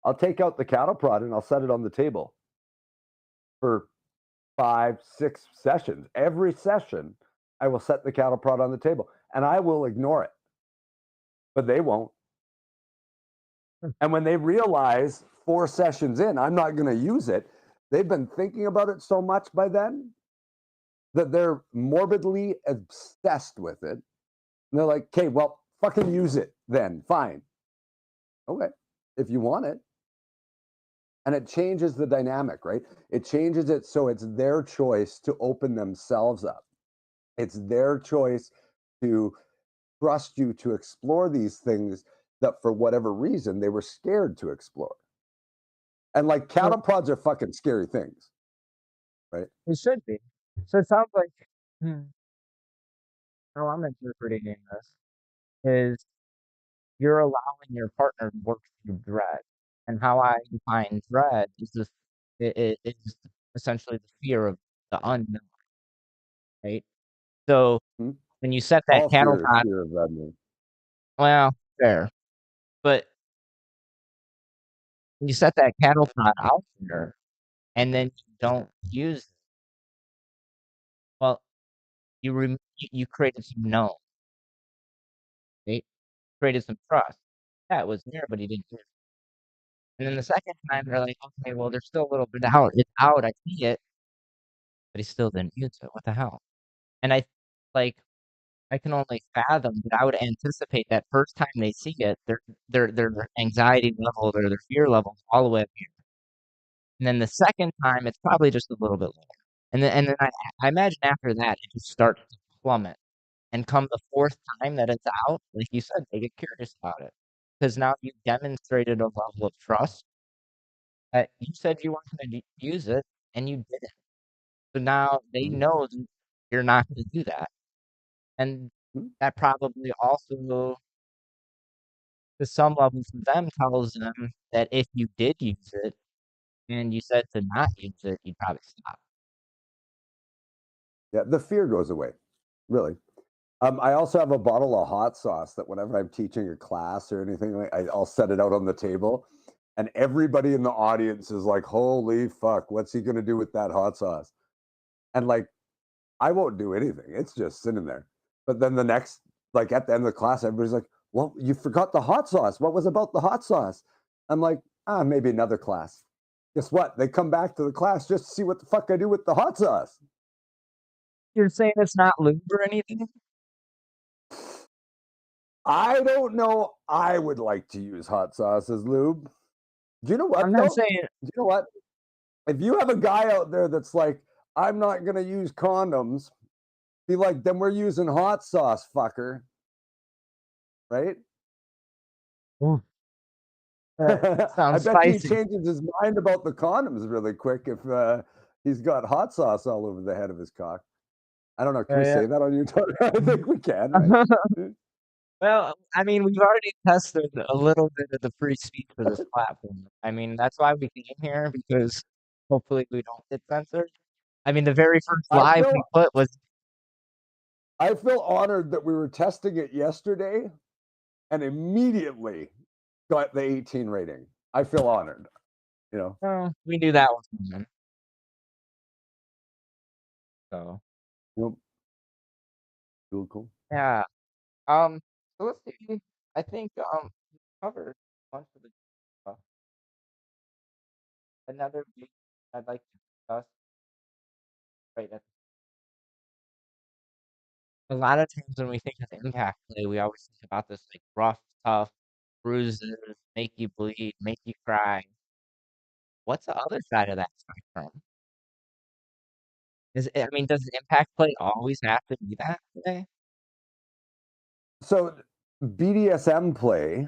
I'll take out the cattle prod and I'll set it on the table for 5, 6 sessions. Every session, I will set the cattle prod on the table and I will ignore it, but they won't. And when they realize 4 sessions in, I'm not going to use it, they've been thinking about it so much by then that they're morbidly obsessed with it. And they're like, okay, well, fucking use it then. Fine. Okay. If you want it. And it changes the dynamic, right? It changes it so it's their choice to open themselves up. It's their choice to trust you to explore these things that for whatever reason they were scared to explore. And like So cattle prods are fucking scary things, right? it should be. So it sounds like how I'm interpreting this is you're allowing your partner to work through dread. And how I define dread is it is essentially the fear of the unknown, right? So Hmm? when you set that All cattle fear is prod, fear of reddening. well, fair, but when you set that cattle prod out there and then you don't use it, well, you created some known, right? Created some trust. Yeah, it was there, but he didn't use it. And then the second time, they're like, okay, well, there's still a little bit out. It's out. I see it, but he still didn't use it. What the hell? And like, I can only fathom that I would anticipate that first time they see it, their anxiety level or their fear level all the way up here. And then the second time, it's probably just a little bit lower. And then I imagine after that, it just starts to plummet. And come the fourth time that it's out, like you said, they get curious about it. because now you've demonstrated a level of trust that you said you weren't gonna use it, and you did it. So now they Mhm. know that you're not gonna do that, and Mhm. that probably also, to some level for them, tells them that if you did use it and you said to not use it, you'd probably stop. Yeah, the fear goes away, really. I also have a bottle of hot sauce that whenever I'm teaching a class or anything, like I'll set it out on the table, and everybody in the audience is like, "Holy fuck, what's he gonna do with that hot sauce?" And like, I won't do anything. It's just sitting there. But then the next, like at the end of the class, everybody's like, "Well, you forgot the hot sauce. What was about the hot sauce?" I'm like, maybe another class. Guess what? They come back to the class just to see what the fuck I do with the hot sauce. You're saying it's not lube or anything? I don't know. I would like to use hot sauce as lube. Do you know I'm what not though? saying Do you know what? If you have a guy out there that's like, I'm not gonna use condoms, be like, then we're using hot sauce, fucker. Right? ooh, that I sounds bet you he spicy. changes his mind about the condoms really quick if he's got hot sauce all over the head of his cock. I don't know. Can we Yeah. say that on YouTube? I think we can, right? Well, I mean, we've already tested a little bit of the free speech for this platform. I mean, that's why we came here, because hopefully we don't get censored. I mean, the very first I live we feel put was I feel honored that we were testing it yesterday and immediately got the 18 rating. I feel honored, you know. oh, we knew that was coming, so, Yep, cool, cool. yeah. So let's see. I think, we covered a bunch of the stuff. Another big I'd like to discuss right at a lot of times when we think of impact play, we always think about this, like, rough, tough bruises, make you bleed, make you cry. What's the other side of that spectrum? I mean, does impact play always have to be that way? So BDSM play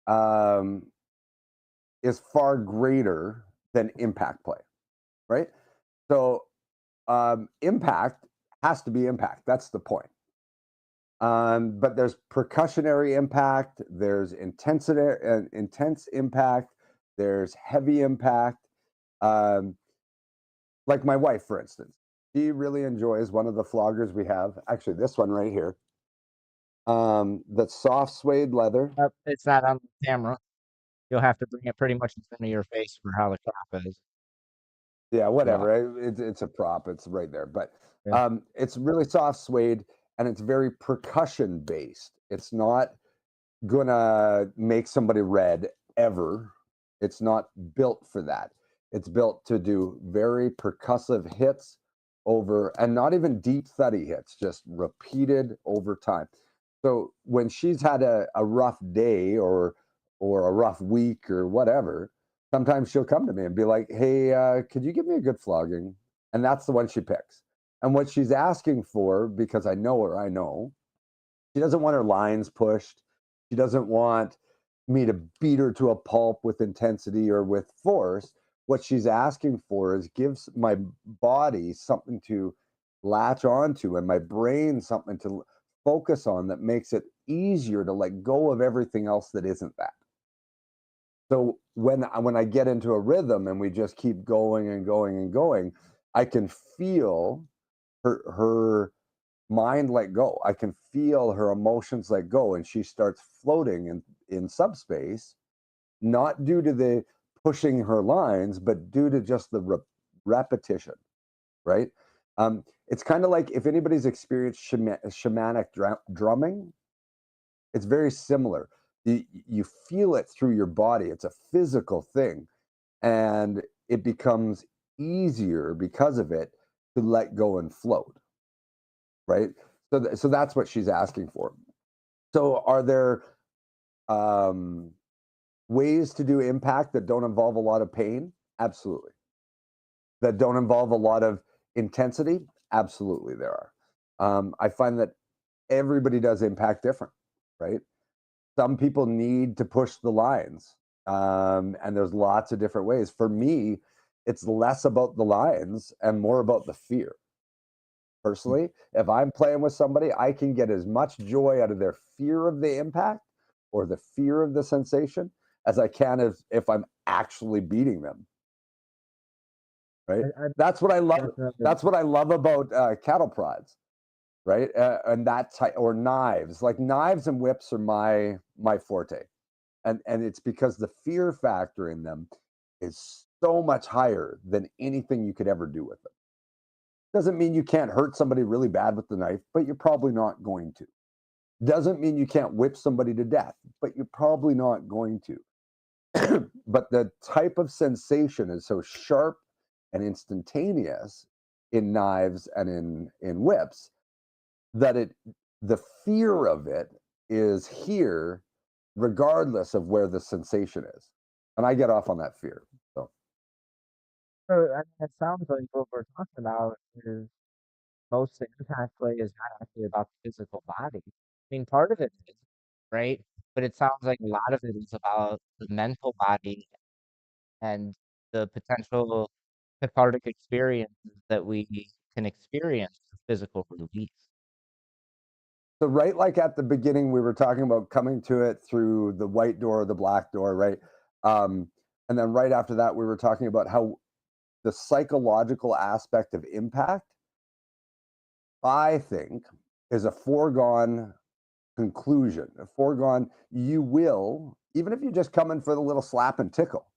um, is far greater than impact play, right? So impact has to be impact. That's the point. But there's percussionary impact, there's intensity, intense impact, there's heavy impact. Um, like my wife, for instance, she really enjoys one of the floggers we have. Actually, this one right here. That's soft suede leather. It's not on the camera. You'll have to bring it pretty much in front of your face for how the crop is. Yeah, Yeah, whatever. It's a prop. It's right there, but yeah. it's really soft suede and it's very percussion based. It's not gonna make somebody red ever. It's not built for that. It's built to do very percussive hits over, and not even deep thuddy hits, just repeated over time. So when she's had a rough day or a rough week or whatever, sometimes she'll come to me and be like, "Hey, could you give me a good flogging?" And that's the one she picks. And what she's asking for, because I know her, I know she doesn't want her lines pushed. She doesn't want me to beat her to a pulp with intensity or with force. What she's asking for is gives my body something to latch onto and my brain something to focus on that makes it easier to let go of everything else that isn't that. So when I get into a rhythm and we just keep going and going and going, I can feel her mind let go. I can feel her emotions let go, and she starts floating in subspace, not due to the pushing her lines, but due to just the repetition, right? It's kind of like if anybody's experienced shamanic drumming, it's very similar. You feel it through your body. It's a physical thing, and it becomes easier because of it to let go and float, right? So that's what she's asking for. So are there um, ways to do impact that don't involve a lot of pain? Absolutely. That don't involve a lot of intensity? Absolutely, there are. I find that everybody does impact different, right? Some people need to push the lines, and there's lots of different ways. For me, it's less about the lines and more about the fear. Personally, if I'm playing with somebody, I can get as much joy out of their fear of the impact or the fear of the sensation as I can if I'm actually beating them, right? I That's what I love. definitely That's what I love about cattle prods, right? And that type, or knives. Like knives and whips are my forte, and it's because the fear factor in them is so much higher than anything you could ever do with them. Doesn't mean you can't hurt somebody really bad with the knife, but you're probably not going to. Doesn't mean you can't whip somebody to death, but you're probably not going to. But the type of sensation is so sharp and instantaneous in knives and in whips that the fear of it is here regardless of where the sensation is. And I get off on that fear. So so, I mean, it sounds like what we're talking about is most of the impact play is not actually about the physical body. I mean, part of it is, right? But it sounds like a lot of it is about the mental body and the potential cathartic experiences that we can experience through physical release. so right, like at the beginning we were talking about coming to it through the white door, the black door, right? Um, and then right after that we were talking about how the psychological aspect of impact, I think, is a foregone conclusion, a foregone. You will, even if you just come in for the little slap and tickle,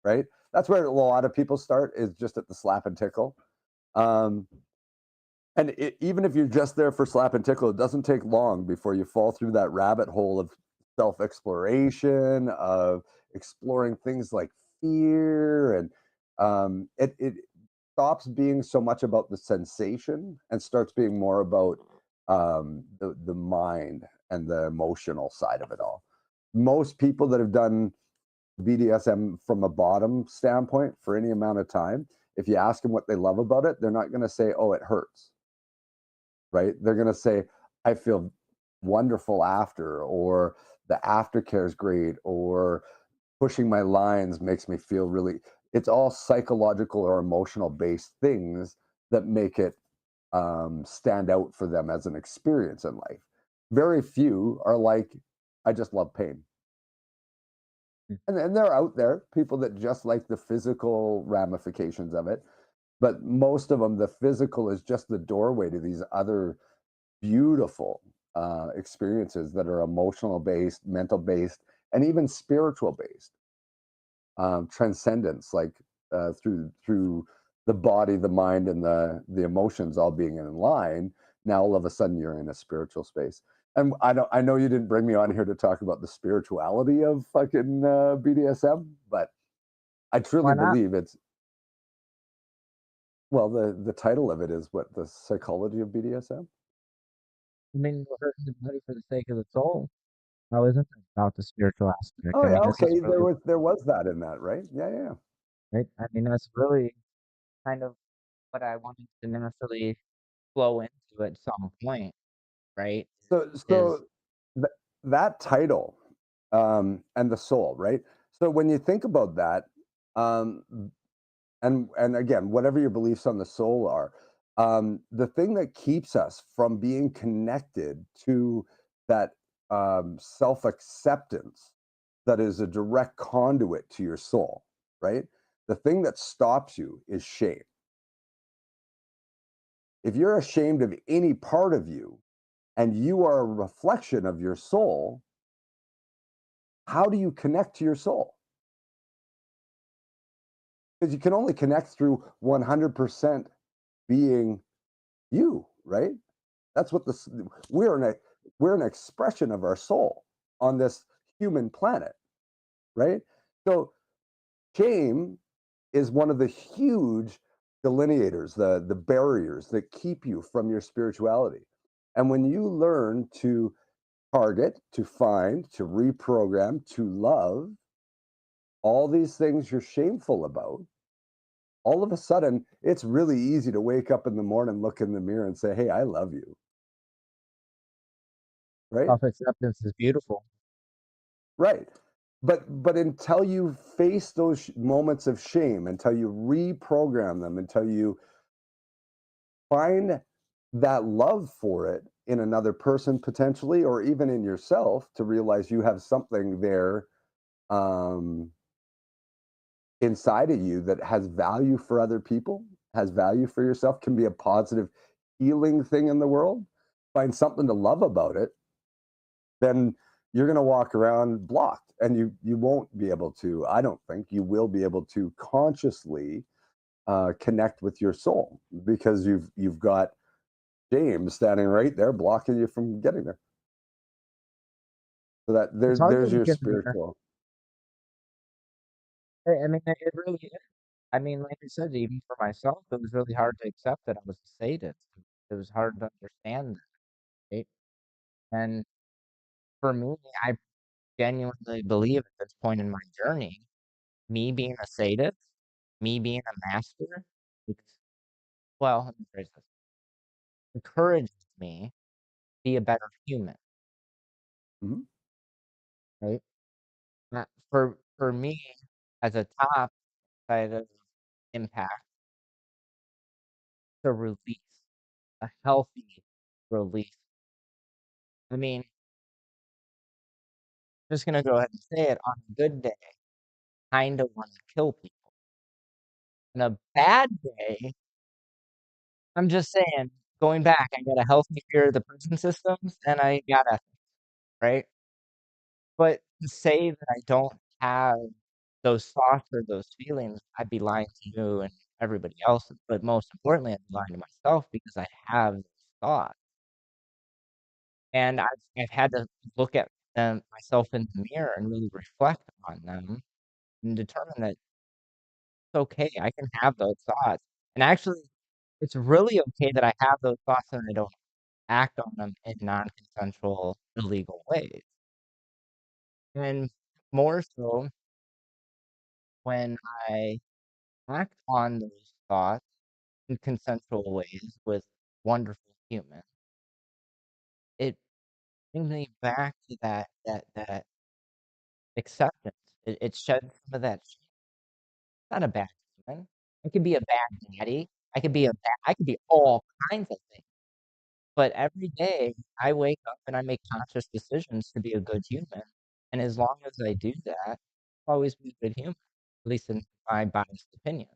right? That's where a lot of people start, is just at the slap and tickle. Um, and even if you're just there for slap and tickle, it doesn't take long before you fall through that rabbit hole of self exploration, of exploring things like fear. And it stops being so much about the sensation and starts being more about the mind and the emotional side of it all. Most people that have done BDSM from a bottom standpoint for any amount of time, if you ask them what they love about it, they're not going to say, "Oh, it hurts," right? They're going to say, "I feel wonderful after," or "the aftercare is great," or "pushing my lines makes me feel really." It's all psychological or emotional based things that make it stand out for them as an experience in life. Very few are like, "I just love pain." And they're out there, people that just like the physical ramifications of it. But most of them, the physical is just the doorway to these other beautiful experiences that are emotional based, mental based, and even spiritual based. Transcendence, like through the body, the mind, and the emotions all being in line. Now all of a sudden you're in a spiritual space. And I know you didn't bring me on here to talk about the spirituality of fucking BDSM, but I truly Why not? believe it's, well, the title of it is what, the psychology of BDSM. I mean, we're hurting the body for the sake of the soul. How isn't it about the spiritual aspect? Oh I yeah, mean, this is okay. There really, was that in that, right? Yeah, yeah. Yeah. right? I mean, that's really kind of what I wanted to naturally flow into at some point, right? Is So th- that title, and the soul, right? So when you think about that, um, and again, whatever your beliefs on the soul are, the thing that keeps us from being connected to that self acceptance that is a direct conduit to your soul, right? The thing that stops you is shame. If you're ashamed of any part of you and you are a reflection of your soul, how do you connect to your soul? Because you can only connect through 100% being you, right? That's what this we're an we're an expression of our soul on this human planet, right? So shame is one of the huge delineators, the barriers that keep you from your spirituality. And when you learn to target, to find, to reprogram, to love all these things you're shameful about, all of a sudden it's really easy to wake up in the morning, look in the mirror and say, "Hey, I love you." Right? self acceptance is beautiful. Right. But until you face those moments of shame, until you reprogram them, until you find that love for it in another person potentially, or even in yourself, to realize you have something there, um, inside of you that has value for other people, has value for yourself, can be a positive healing thing in the world, find something to love about it, then you're going to walk around blocked, and you won't be able to, I don't think you will be able to consciously connect with your soul, because you've got James standing right there blocking you from getting there. So that It's hard though there's your because, spiritual. I mean, it really is. I mean, like I said, even for myself, it was really hard to accept that I was a sadist. It was hard to understand that, right? And for me, I genuinely believe at this point in my journey, me being a sadist, me being a master, it's, well, let me phrase this, encourages me to be a better human, Mhm. right? For me, as a top side of impact, the release, a healthy release. I mean, just gonna go ahead and say it, on a good day, kinda wanna kill people. On a bad day, I'm just saying, going back, I got a healthy fear of the prison systems, and I got ethics, right? But to say that I don't have those thoughts or those feelings, I'd be lying to you and everybody else, but most importantly, I'd be lying to myself because I have those thoughts. And I've had to look at them myself in the mirror and really reflect on them and determine that it's okay, I can have those thoughts. And actually, it's really okay that I have those thoughts and I don't act on them in non-consensual, illegal ways. And more so when I act on those thoughts in consensual ways with wonderful humans, it brings me back to that acceptance. It sheds some of that shame. Not a bad human. I could be a bad daddy. I could be all kinds of things. But every day I wake up and I make conscious decisions to be a good human. And as long as I do that, I'll always be a good human, at least in my biased opinion.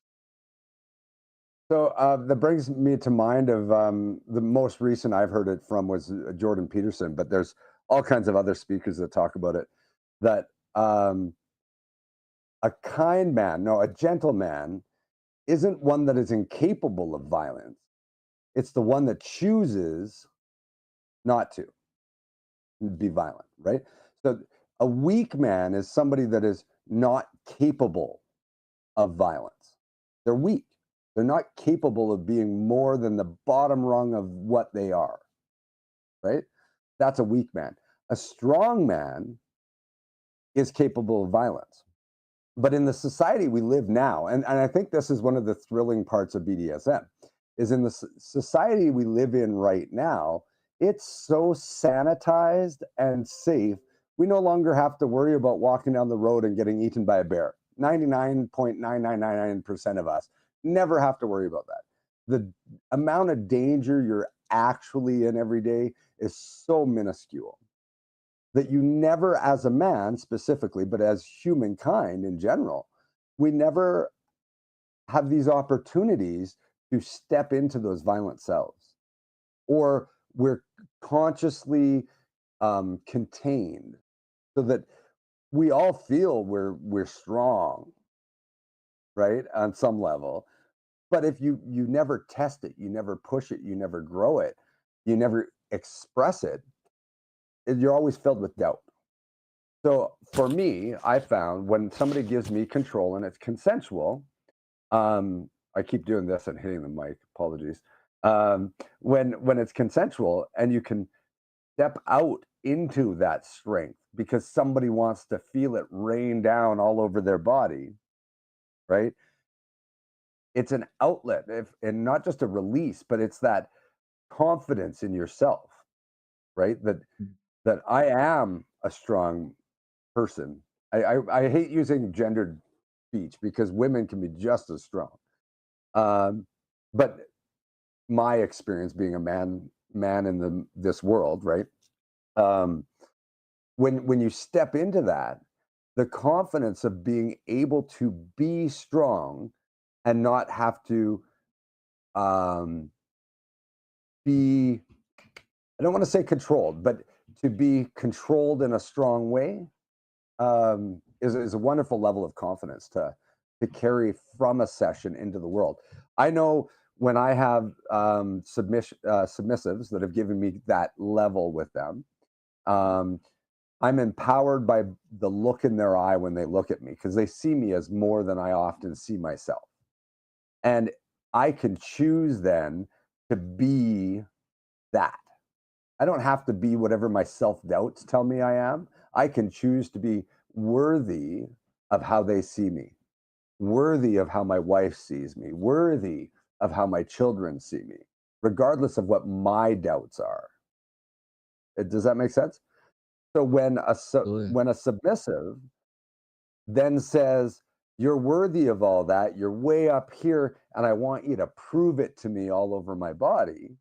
So that brings me to mind of, the most recent I've heard it from was Jordan Peterson, but there's all kinds of other speakers that talk about it. That a kind man, no, a gentleman, isn't one that is incapable of violence. It's the one that chooses not to be violent, right? So a weak man is somebody that is not capable of violence. They're weak. They're not capable of being more than the bottom rung of what they are, right? That's a weak man. A strong man is capable of violence. But in the society we live now, and I think this is one of the thrilling parts of BDSM, is in the society we live in right now, it's so sanitized and safe. We no longer have to worry about walking down the road and getting eaten by a bear. 99.9999% of us never have to worry about that. The amount of danger you're actually in every day is so minuscule that you never, as a man specifically, but as humankind in general, we never have these opportunities to step into those violent selves, or we're consciously contained, so that we all feel we're strong, right, on some level. But if you never test it, you never push it, you never grow it, you never express it, you're always filled with doubt. So for me, I found when somebody gives me control and it's consensual, I keep doing this and hitting the mic. Apologies. When it's consensual and you can step out into that strength because somebody wants to feel it rain down all over their body, right? It's an outlet, and not just a release, but it's that confidence in yourself, right? That I am a strong person. I hate using gendered speech because women can be just as strong. Um, but my experience being a man in this world, right? Um, when you step into that, the confidence of being able to be strong and not have to um, be, I don't want to say controlled, but to be controlled in a strong way is a wonderful level of confidence to carry from a session into the world. I know when I have submissives that have given me that level with them, um, I'm empowered by the look in their eye when they look at me because they see me as more than I often see myself. And I can choose then to be that. I don't have to be whatever my self doubts tell me I am. I can choose to be worthy of how they see me, worthy of how my wife sees me, worthy of how my children see me, regardless of what my doubts are. Does that make sense? So Absolutely. when a submissive then says, "You're worthy of all that. You're way up here, and I want you to prove it to me all over my body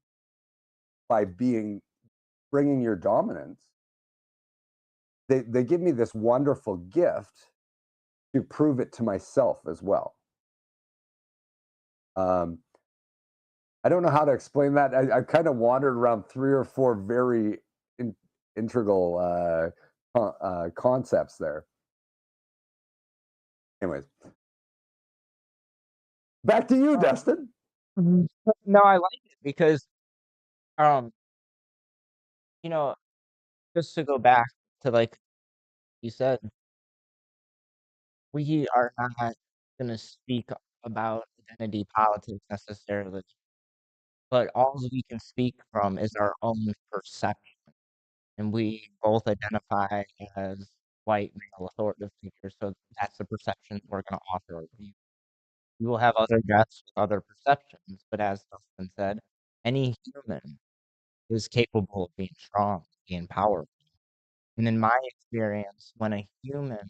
by bringing your dominance." They give me this wonderful gift to prove it to myself as well. Um, I don't know how to explain that. I kind of wandered around three or four very in, integral concepts there. Anyways, back to you, Uh, Dustin. no, I like it because, um, you know, just to go back to like you said, we are not gonna speak about identity politics necessarily, but all we can speak from is our own perception. And we both identify as white male authoritative figures, so that's the perception we're gonna offer. We will have other guests with other perceptions, but as Dustin said, any human is capable of being strong, being powerful. And in my experience, when a human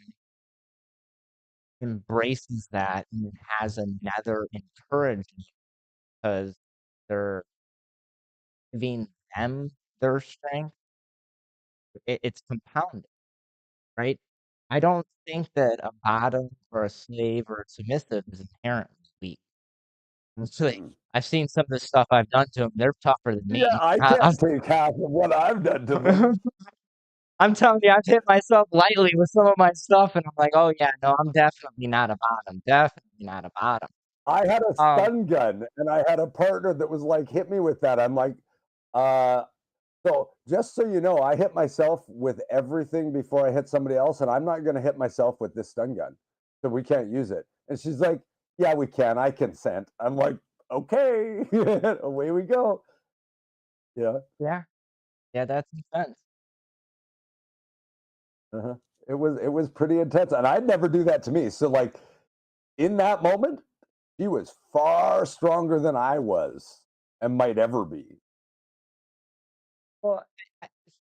embraces that and has another encouragement because they're giving them their strength, it's compounded, right? I don't think that a bottom or a slave or a submissive is inherently weak. Honestly, Mm. I've seen some of the stuff I've done to them. They're tougher than Yeah, me. I can't take half of what I've done to them. I'm telling you, I've hit myself lightly with some of my stuff, and I'm like, oh yeah, no, I'm definitely not a bottom. Definitely not a bottom. I had a Um, stun gun, and I had a partner that was like, "Hit me with that." I'm like, uh, "So just so you know, I hit myself with everything before I hit somebody else, and I'm not going to hit myself with this stun gun, so we can't use it." And she's like, "Yeah, we can. I consent." I'm like, "Okay, away we go." Yeah, yeah, yeah, that's intense. uh-huh. It was pretty intense, and I'd never do that to me. So like in that moment, she was far stronger than I was and might ever be. Well,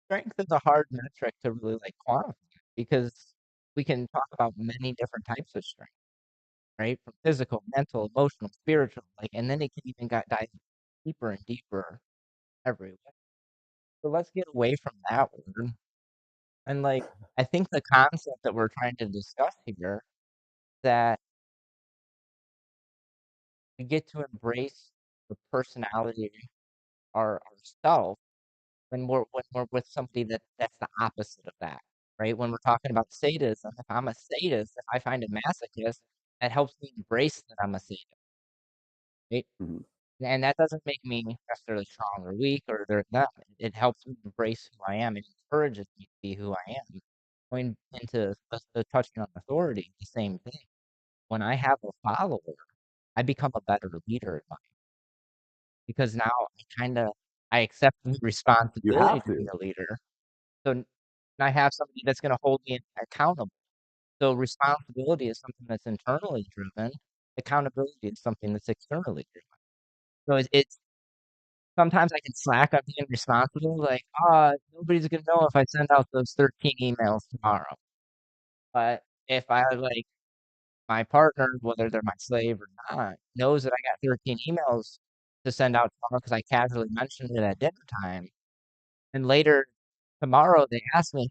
strength is a hard metric to really like quantify because we can talk about many different types of strength, right? From physical, mental, emotional, spiritual, like, and then it can even got dive deeper and deeper everywhere. So let's get away from that word. And like, I think the concept that we're trying to discuss here that we get to embrace the personality, ourself when we're with somebody that's the opposite of that, right? When we're talking about sadism, if I'm a sadist, if I find a masochist, that helps me embrace that I'm a sadist, right? Mhm. And that doesn't make me necessarily strong or weak or they're not. It helps me embrace who I am. It encourages me to be who I am. Going into the touching on authority, the same thing. When I have a follower, I become a better leader in life because now I accept the You responsibility have to be to. a leader. So I have somebody that's gonna hold me accountable. So responsibility is something that's internally driven. Accountability is something that's externally driven. So it's sometimes I can slack on being responsible, like, "Ah, nobody's gonna know if I send out those 13 emails tomorrow." But if I, like, my partner, whether they're my slave or not, knows that I got 13 emails to send out tomorrow because I casually mentioned it at dinner time, and later tomorrow they ask me,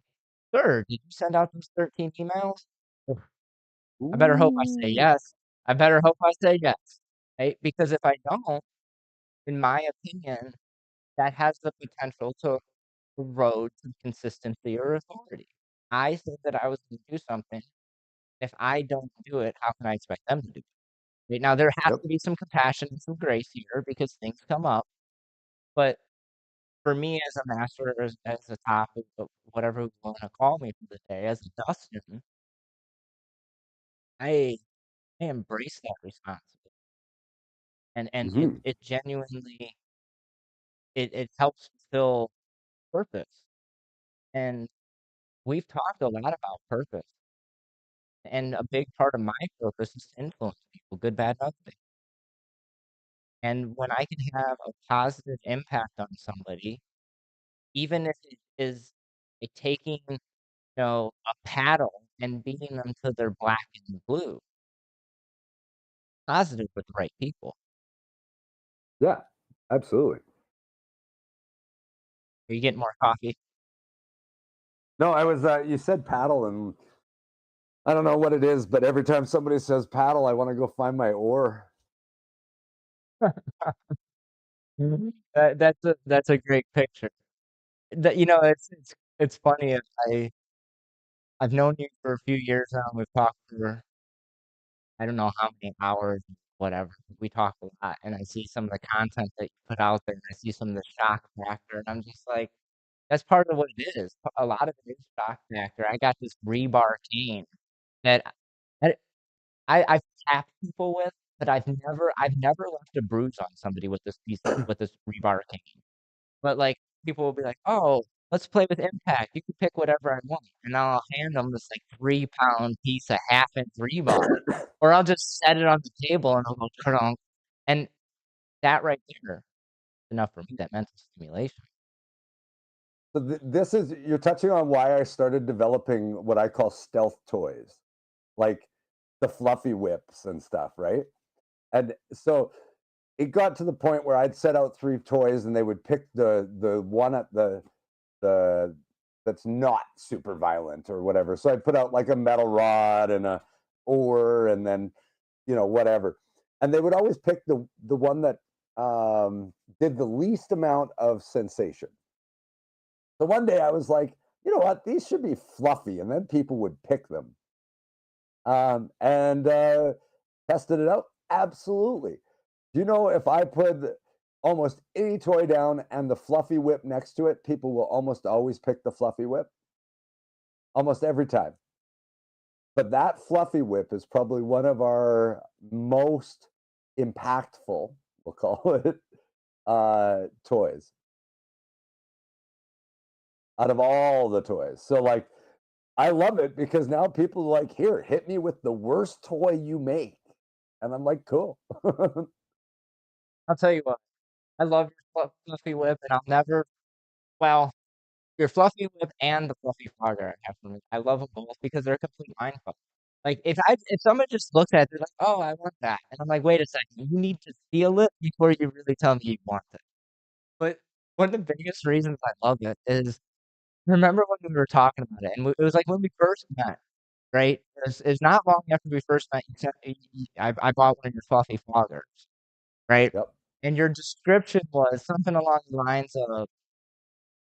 "Sir, did you send out those 13 emails?" Oof, I better hope I say Ooh. yes. I better hope I say yes, right? Because if I don't, in my opinion, that has the potential to erode some consistency or authority. I said that I was gonna do something. If I don't do it, how can I expect them to do it? Right now, there has Yep. to be some compassion and some grace here because things come up. But for me as a master, as a top of whatever you want to call me for the day, as a Dustin, I I embrace that responsibility. And Mhm. it genuinely it helps fulfill purpose. And we've talked a lot about purpose. And a big part of my purpose is to influence people, good, bad, and ugly. And when I can have a positive impact on somebody, even if it is taking, a paddle and beating them till they're black and blue, positive with the right people. Yeah, absolutely. Are you getting more coffee? No, I was, you said paddle, and I don't know what it is, but every time somebody says paddle, I wanna go find my oar. Mhm. That's a great picture. That it's funny, I've known you for a few years now, and we've talked for I don't know how many hours, whatever. We talk a lot, and I see some of the content that you put out there, and I see some of the shock factor, and I'm just like, that's part of what it is. A lot of it is shock factor. I got this rebar cane that I I've tapped people with, but I've never left a bruise on somebody with this rebar cane. But, like, people will be like, "Oh, let's play with impact. You can pick whatever I want." And I'll hand them this, like, 3-pound piece of half-inch rebar, or I'll just set it on the table and it'll go "kronk," and that right there is enough for me, that mental stimulation. So this is you're touching on why I started developing what I call stealth toys, like the fluffy whips and stuff, right? And so it got to the point where I'd set out 3 toys and they would pick the one at the that's not super violent or whatever. So I'd put out like a metal rod and a oar and then, whatever. And they would always pick the one that did the least amount of sensation. So one day I was like, you know what, these should be fluffy, and then people would pick them. And tested it out. Absolutely. Do you know if I put almost any toy down and the fluffy whip next to it, people will almost always pick the fluffy whip? Almost every time. But that fluffy whip is probably one of our most impactful, we'll call it, toys out of all the toys. So, like, I love it because now people are like, here, hit me with the worst toy you make. And I'm like, cool. I'll tell you what, I love your fluffy whip, and I'll never well, your fluffy whip and the fluffy flogger I have from it. I love them both because they're a complete mind fuck. Like, if someone just looks at it, they're like, "Oh, I want that," and I'm like, "Wait a second, you need to feel it before you really tell me you want it." But one of the biggest reasons I love it is remember when we were talking about it, and it was like when we first met, right? It's not long after we first met, you said I bought one of your fluffy floggers, right? Yep. And your description was something along the lines of,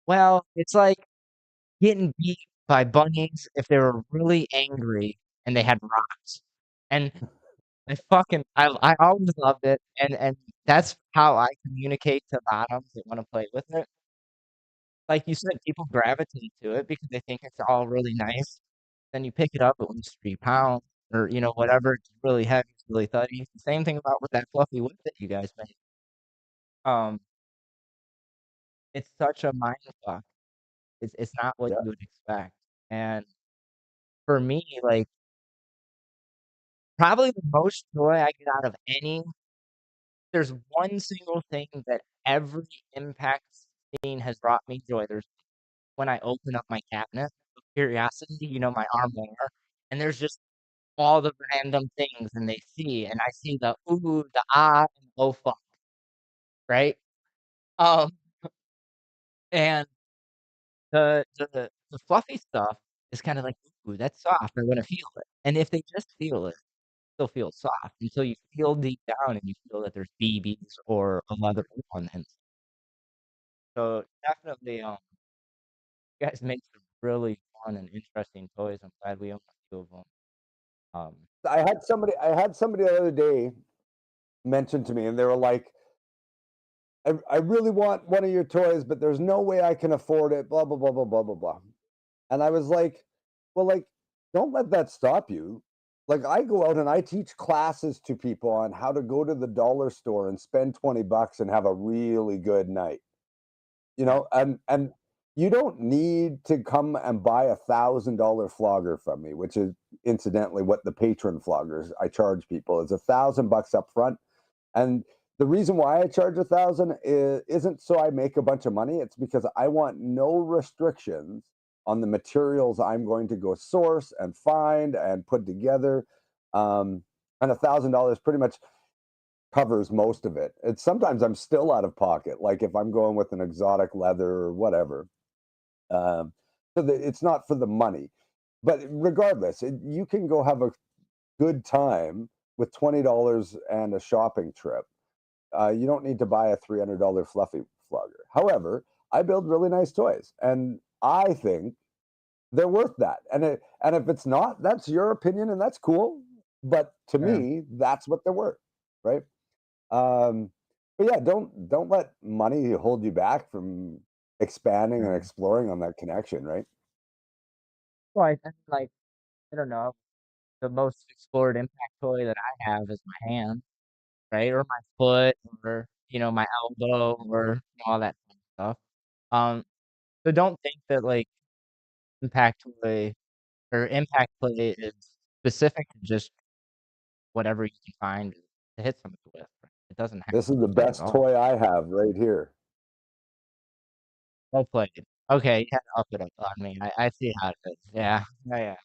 "Well, it's like getting beat by bunnies if they were really angry and they had rocks." And I always loved it, and that's how I communicate to bottoms that wanna play with it. Like you said, people gravitate to it because they think it's all really nice. Then you pick it up, it weighs 3 pounds or, whatever, it's really heavy, it's really thuddy. Same thing about with that fluffy whip that you guys make. Um, it's such a mind fuck. It's not what Yeah. you would expect. And for me, like, probably the most joy I get out of any there's one single thing that every impact scene has brought me joy. There's when I open up my cabinet of curiosity, my armoire. and there's just all the random things, and they see, and I see the ooh, the ah, and oh fuck, right? Um, and the fluffy stuff is kinda like, "Ooh, that's soft, I wanna feel it." And if they just feel it, still feels soft until you feel deep down and you feel that there's BBs or a leather on the inside. So, definitely, you guys make some really fun and interesting toys. I'm glad we own a few of them. Um, I had somebody the other day mention to me, and they were like, I really want one of your toys, but there's no way I can afford it, blah, blah, blah, blah, blah, blah, blah. And I was like, well, like, don't let that stop you. Like, I go out and I teach classes to people on how to go to the dollar store and spend 20 bucks and have a really good night. yeah, And you don't need to come and buy $1,000 flogger from me, which is incidentally what the patron floggers I charge people is 1,000 bucks up front. And the reason why I charge 1,000 isn't so I make a bunch of money. It's because I want no restrictions on the materials I'm going to go source and find and put together. Um, and $1,000 pretty much covers most of it. And sometimes I'm still out of pocket, like if I'm going with an exotic leather or whatever. Um, it's not for the money, but regardless, you can go have a good time with $20 and a shopping trip. You don't need to buy a $300 fluffy flogger. However, I build really nice toys, and I think they're worth that. And if it's not, that's your opinion, and that's cool. But to yeah, me, that's what they're worth, right? Um, but yeah, don't let money hold you back from expanding and yeah. exploring on that connection, right? Well, I like, I don't know, the most explored impact toy that I have is my hand, right? Or my foot or, my elbow or all that kind of stuff. Um, so don't think that, like, impact toy or impact play is specific to just whatever you can find to hit somebody with. It doesn't have This to is the be that at best all. toy I have right here. Well played. Okay, you had to up it up on me. I see how it is. Yeah. Yeah, yeah.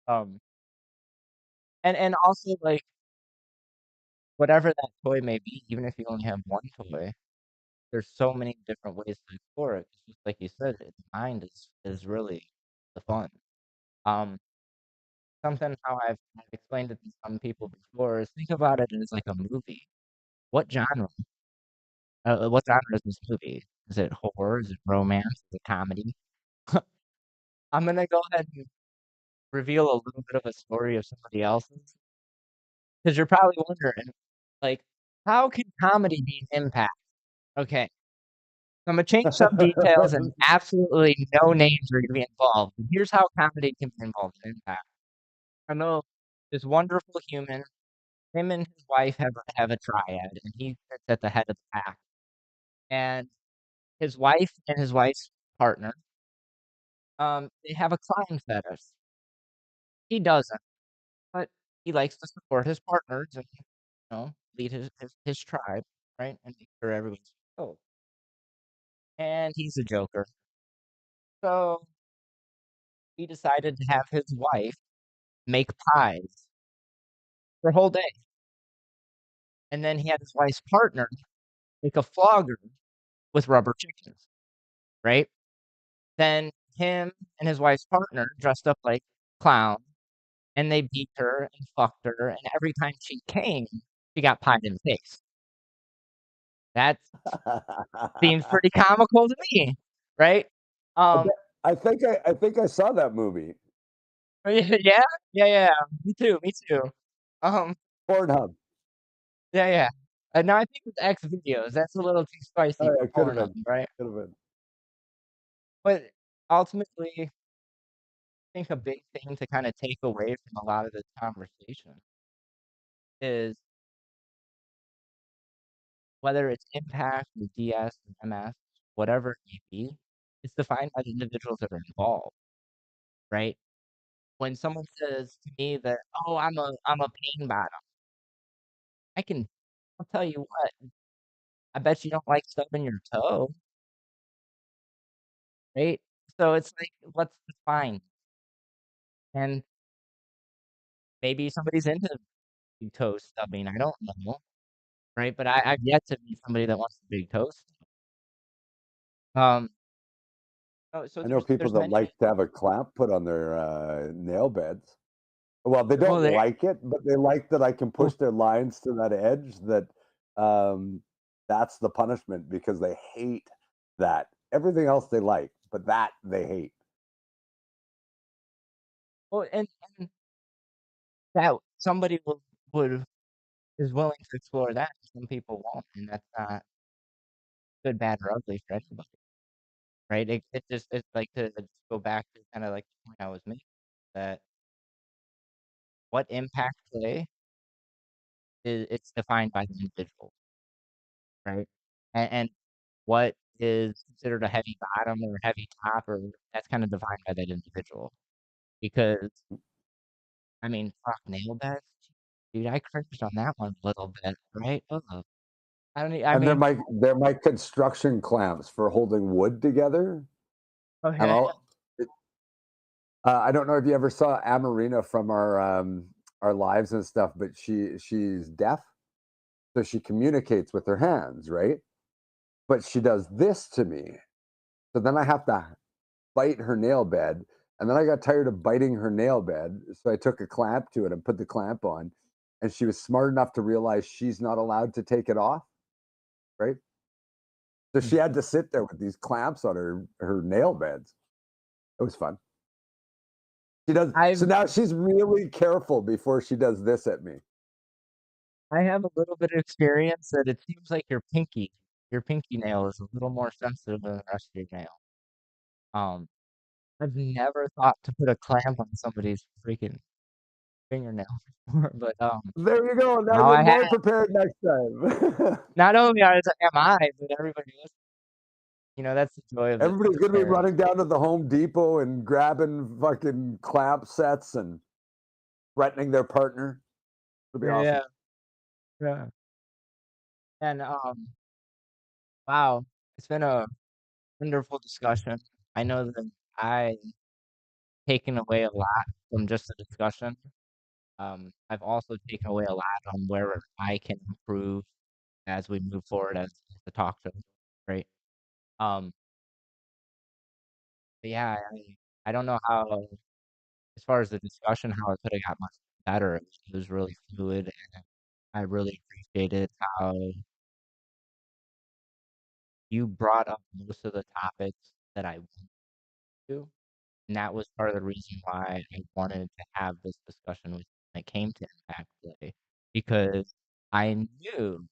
Um, and also, like, whatever that toy may be, even if you only have one toy, there's so many different ways to explore it. It's just like you said, the mind is really the fun. Um, something how I've explained it to some people before is think about it as like a movie. What genre? What genre is this movie? Is it horror? Is it romance? Is it comedy? I'm gonna go ahead and reveal a little bit of a story of somebody else's, because you're probably wondering, like, how can comedy be an impact? Okay, so I'm gonna change some details and absolutely no names are gonna be involved. And here's how comedy can be involved in impact. I know this wonderful human, him and his wife have a triad, and he sits at the head of the pack. And his wife and his wife's partner, they have a clown fetish. He doesn't, but he likes to support his partners and, lead his tribe, right? And make sure everyone's oh, and he's a joker. So he decided to have his wife make pies for a whole day. And then he had his wife's partner make a flogger with rubber chickens, right? Then him and his wife's partner dressed up like clowns and they beat her and fucked her. And every time she came, she got pied in the face. That seems pretty comical to me, right? I Um, bet I think I saw that movie. yeah, yeah, yeah, yeah. Me too, me too. Um, Pornhub. yeah, yeah. No, I think it's X videos. That's a little too Oh, spicy yeah, for could have Pornhub, been. right? Could have been. But ultimately, I think a big thing to kind of take away from a lot of this conversation is whether it's impact or DS or MS, whatever it may be, it's defined by the individuals that are involved, right? When someone says to me that, "Oh, I'm a pain bottom," I'll tell you what, I bet you don't like stubbing your toe, right? So it's like, let's define. And maybe somebody's into big toe stubbing, I don't know, right? But I've yet to meet somebody that wants a big toe stub. Um, so I know people there's that many. like to have a clamp put on their, nail beds. Well, they Well, don't there. like it, but they like that I can Well, push their lines to that edge that, um, that's the punishment because they hate that. Everything else they like, but that they hate. and that somebody would is willing to explore that, some people won't, and that's not good, bad, or ugly for anybody, right? It's like to just go back to kinda like the point I was making, that what impact play is it's defined by the individual, right? And what is considered a heavy bottom or heavy top or that's kinda defined by that individual. Because, I mean, fuck, nail beds? Dude, I cringed on that one a little bit, right? Ugh. I And mean, they're my construction clamps for holding wood together, and okay. I'll I don't know if you ever saw Amarina from our lives and stuff, but she's deaf, so she communicates with her hands, right? But she does this to me, so then I have to bite her nail bed, and then I got tired of biting her nail bed, so I took a clamp to it and put the clamp on, and she was smart enough to realize she's not allowed to take it off, right? So Mm. she had to sit there with these clamps on her nail beds. It was fun. She does so I've now she's really careful before she does this at me. I have a little bit of experience that it seems like your pinky nail is a little more sensitive than the rest of your nail. Um, I've never thought to put a clamp on somebody's freaking fingernail before, but, There you go, now now you're I have. more prepared next time. Not only am I, but everybody else, that's the joy of Everybody's of gonna be sharing. running down to the Home Depot and grabbing fucking clamp sets and threatening their partner. It'll be Yeah, awesome. yeah. And, wow, it's been a wonderful discussion. I know that I taken away a lot from just the discussion. I've also taken away a lot on where I can improve as we move forward as the talk show, right? Um, but yeah, I don't know how, as far as the discussion, how it could have got much better. It was really fluid, and I really appreciated how you brought up most of the topics that I wanted to, and that was part of the reason why I wanted to have this discussion with you when it came to impact play, because I knew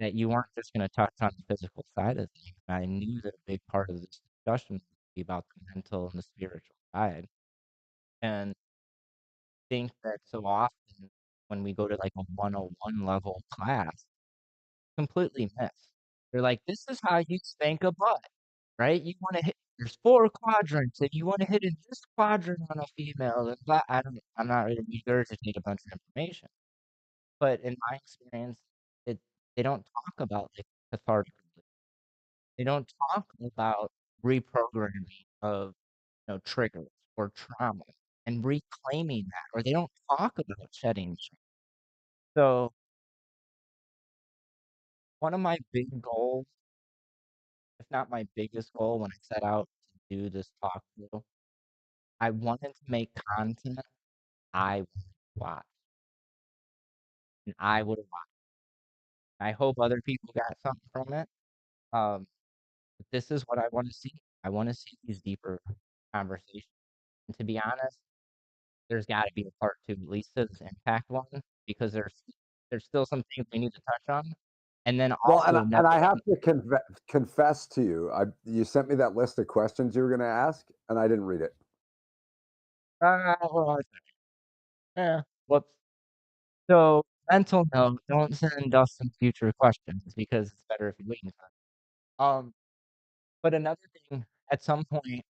that you weren't just gonna touch on the physical side of things. I knew that a big part of this discussion would be about the mental and the spiritual side. And I think that so often when we go to like a 101 level class, completely miss. They're like, this is how you spank a butt, right? You want to hit, there's four quadrants, and you want to hit in this quadrant on a female, and blah. I'm not ready to regurgitate a bunch of information. But in my experience, it they don't talk about like cathartic. They don't talk about reprogramming of, triggers or trauma and reclaiming that, or they don't talk about shedding shame. So one of my big goals, if not my biggest goal when I set out to do this talk show, I wanted to make content I would watch, and I would watch. I hope other people got something from it. Um, but this is what I want to see. I want to see these deeper conversations. And to be honest, there's gotta be a part 2, at least to this impact one, because there's still some things we need to touch on, and then Well, also and I another have thing. to confess to you, you sent me that list of questions you were gonna ask, and I didn't read it. Well, whoops. So, mental note, don't send Dustin future questions because it's better if you wait for it. But another thing, at some point,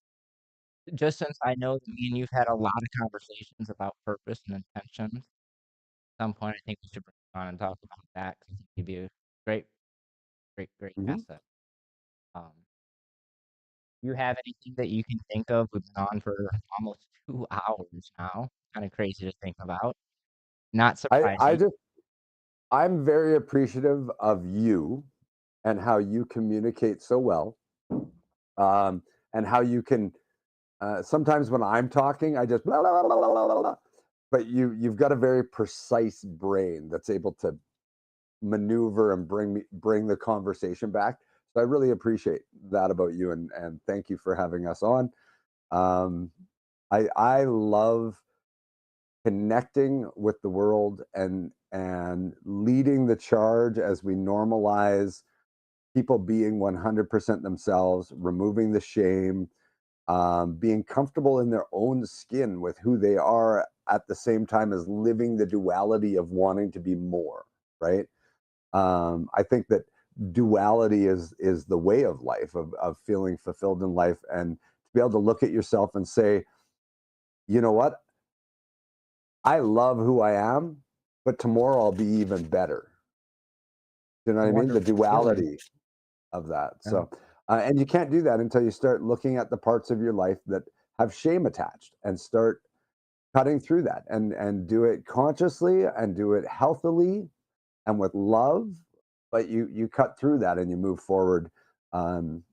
just since I know that me and you've had a lot of conversations about purpose and intentions, at some point, I think we should bring you on and talk about that because I think you'd be a great, great, great Mhm. asset. Um You have anything that you can think of? We've been on for almost 2 hours now. Kinda crazy to think about. Not I surprising. just I'm very appreciative of you and how you communicate so well, and how you can. Sometimes when I'm talking, I just blah, blah, blah, blah, blah, blah, blah. But you've got a very precise brain that's able to maneuver and bring the conversation back. So I really appreciate that about you, and thank you for having us on. Um, I love connecting with the world and leading the charge as we normalize people being 100% themselves, removing the shame, being comfortable in their own skin with who they are at the same time as living the duality of wanting to be more, right? I think that duality is the way of life, of feeling fulfilled in life, and to be able to look at yourself and say, you know what, I love who I am, but tomorrow I'll be even better. You know what A I mean? The wonderful feeling. duality of that. Yeah, So, and you can't do that until you start looking at the parts of your life that have shame attached and start cutting through that and do it consciously and do it healthily and with love. But you cut through that and you move forward, um,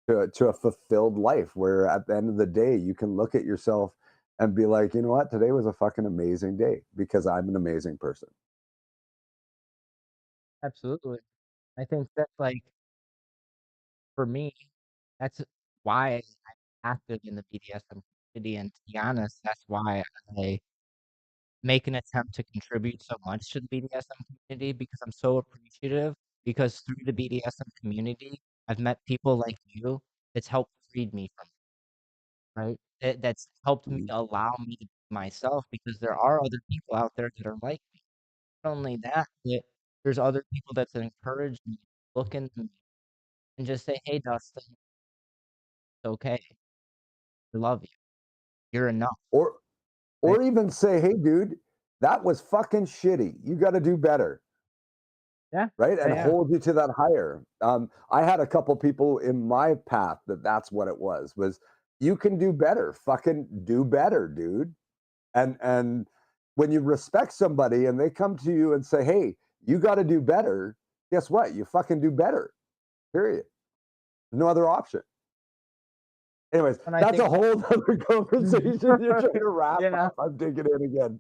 to a fulfilled life where at the end of the day you can look at yourself and be like, you know what, today was a fucking amazing day because I'm an amazing person. absolutely. I think that's, like, for me, that's why I'm active in the BDSM community, and to be honest, that's why I make an attempt to contribute so much to the BDSM community because I'm so appreciative because through the BDSM community, I've met people like you that's helped freed me from it, right? That's helped me Mhm. allow me to be myself because there are other people out there that are like me. Not only that, but there's other people that's encouraged me, look into me, and just say, "Hey, Dustin, it's okay. I love you. You're enough." or Right? or even say, hey dude, that was fucking shitty, you got to do better, Yeah. right? Yeah, And yeah. hold you to that higher. I had a couple people in my path that's what it was you can do better, fucking do better, dude. And when you respect somebody and they come to you and say, hey, you got to do better, guess what, you fucking do better, period. No other option. Anyways, And I that's a think whole other conversation. You're trying to wrap yeah. up, I'm digging in again.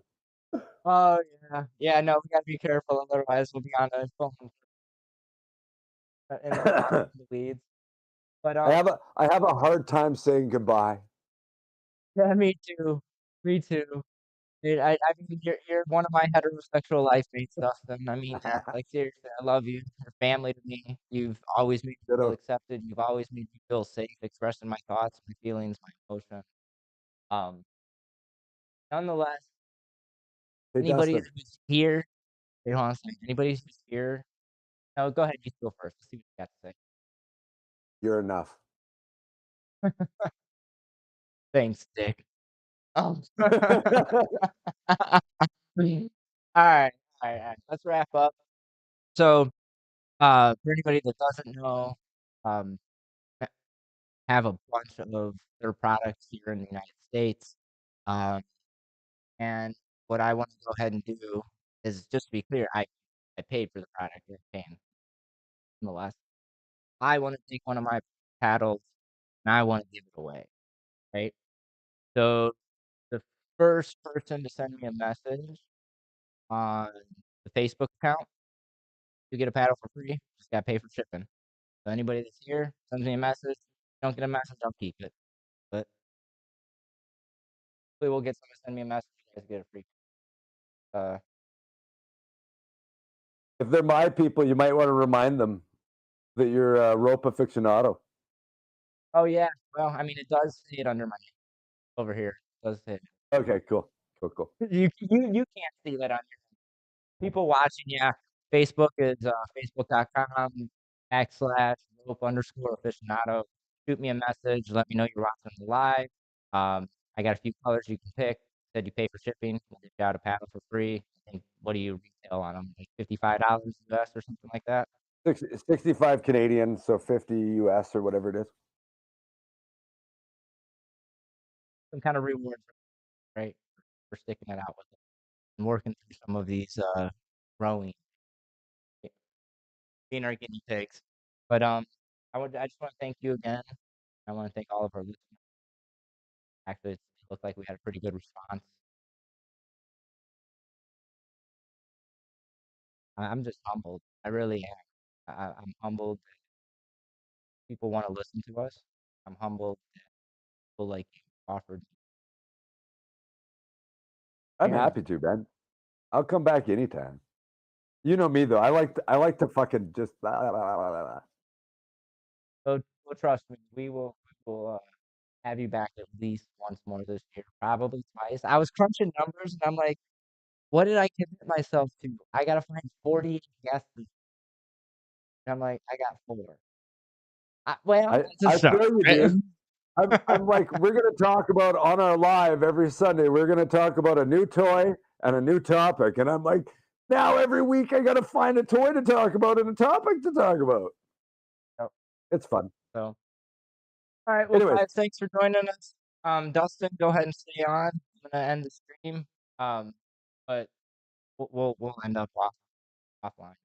Oh, yeah. Yeah, no, we gotta be careful, otherwise we'll be on a phone and lost I in the weeds. But, have a hard time saying goodbye. yeah, me too. Me too. Dude, I mean, you're one of my heterosexual life mates, Dustin. I mean that. Like, seriously, I love you. You're family to me. You've always made me feel Ditto. accepted. You've always made me feel safe expressing my thoughts, my feelings, my emotions. Um, Nonetheless, Hey, anybody Dustin, who's here, hey, hold on a second. Anybody who's here, no, go ahead. You go first. Let's see what you got to say. you're enough. Thanks, Dick. Oh. Alright, alright. Let's wrap up. So, for anybody that doesn't know, um, I have a bunch of their products here in the United States. Um, and what I want to go ahead and do is just to be clear, I paid for the product. You're paying nonetheless. I want to take one of my paddles and I want to give it away, right? So the first person to send me a message on the Facebook account, you get a paddle for free. Just gotta pay for shipping. So anybody that's here sends me a message. Don't get a message, I'll keep it. But we will get someone to send me a message. You guys get a free. Uh, If they're my people, you might want to remind them that you're a rope aficionado. oh yeah. Well, I mean, it does say it under my over here. It does say it. Okay, cool. Cool, cool. You can't see that on people watching, yeah, Facebook is, facebook.com/rope_aficionado. Shoot me a message, let me know you're watching the live. I got a few colors you can pick. Said you pay for shipping, we'll get you out a paddle for free. I think what do you retail on them? Like $55 US or something like that? 65 Canadian, so 50 US or whatever it is. some kind of reward, right, for sticking it out with it and working through some of these, growing, being our guinea pigs. But, I just wanna thank you again. I wanna thank all of our listeners. Actually, it looked like we had a pretty good response. I'm just humbled. I really am. I'm humbled that people wanna listen to us. I'm humbled that people like you offered. I'm Yeah. happy to, man. I'll come back anytime. You know me though. I like to fucking just So trust me, we will, have you back at least once more this year, probably twice. I was crunching numbers and I'm like, "What did I commit myself to? I gotta find 40 guests." And I'm like, "I got 4." Well, I that's a I start, feel you, right? dude. I'm like, we're gonna talk about on our live every Sunday. We're gonna talk about a new toy and a new topic, and I'm like, now every week I gotta find a toy to talk about and a topic to talk about. Yep, It's fun. so alright, well, Anyways, guys, thanks for joining us. Dustin, go ahead and stay on. I'm gonna end the stream, but we'll end up offline.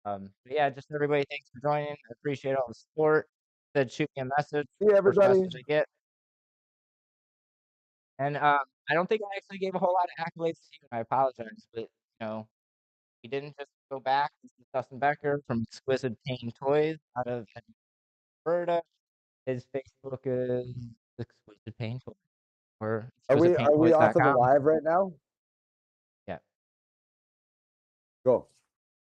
But yeah, just everybody, thanks for joining. I appreciate all the support. Said shoot me a message, see first everybody. message I get. And I don't think I actually gave a whole lot of accolades to you, and I apologize, but we didn't just go back. This is Dustin Becker from Exquisite Pain Toys out of Alberta. His Facebook is Exquisite Pain Toys or Are we off of the exquisitepaintoys.com. live right now? Yeah. Go.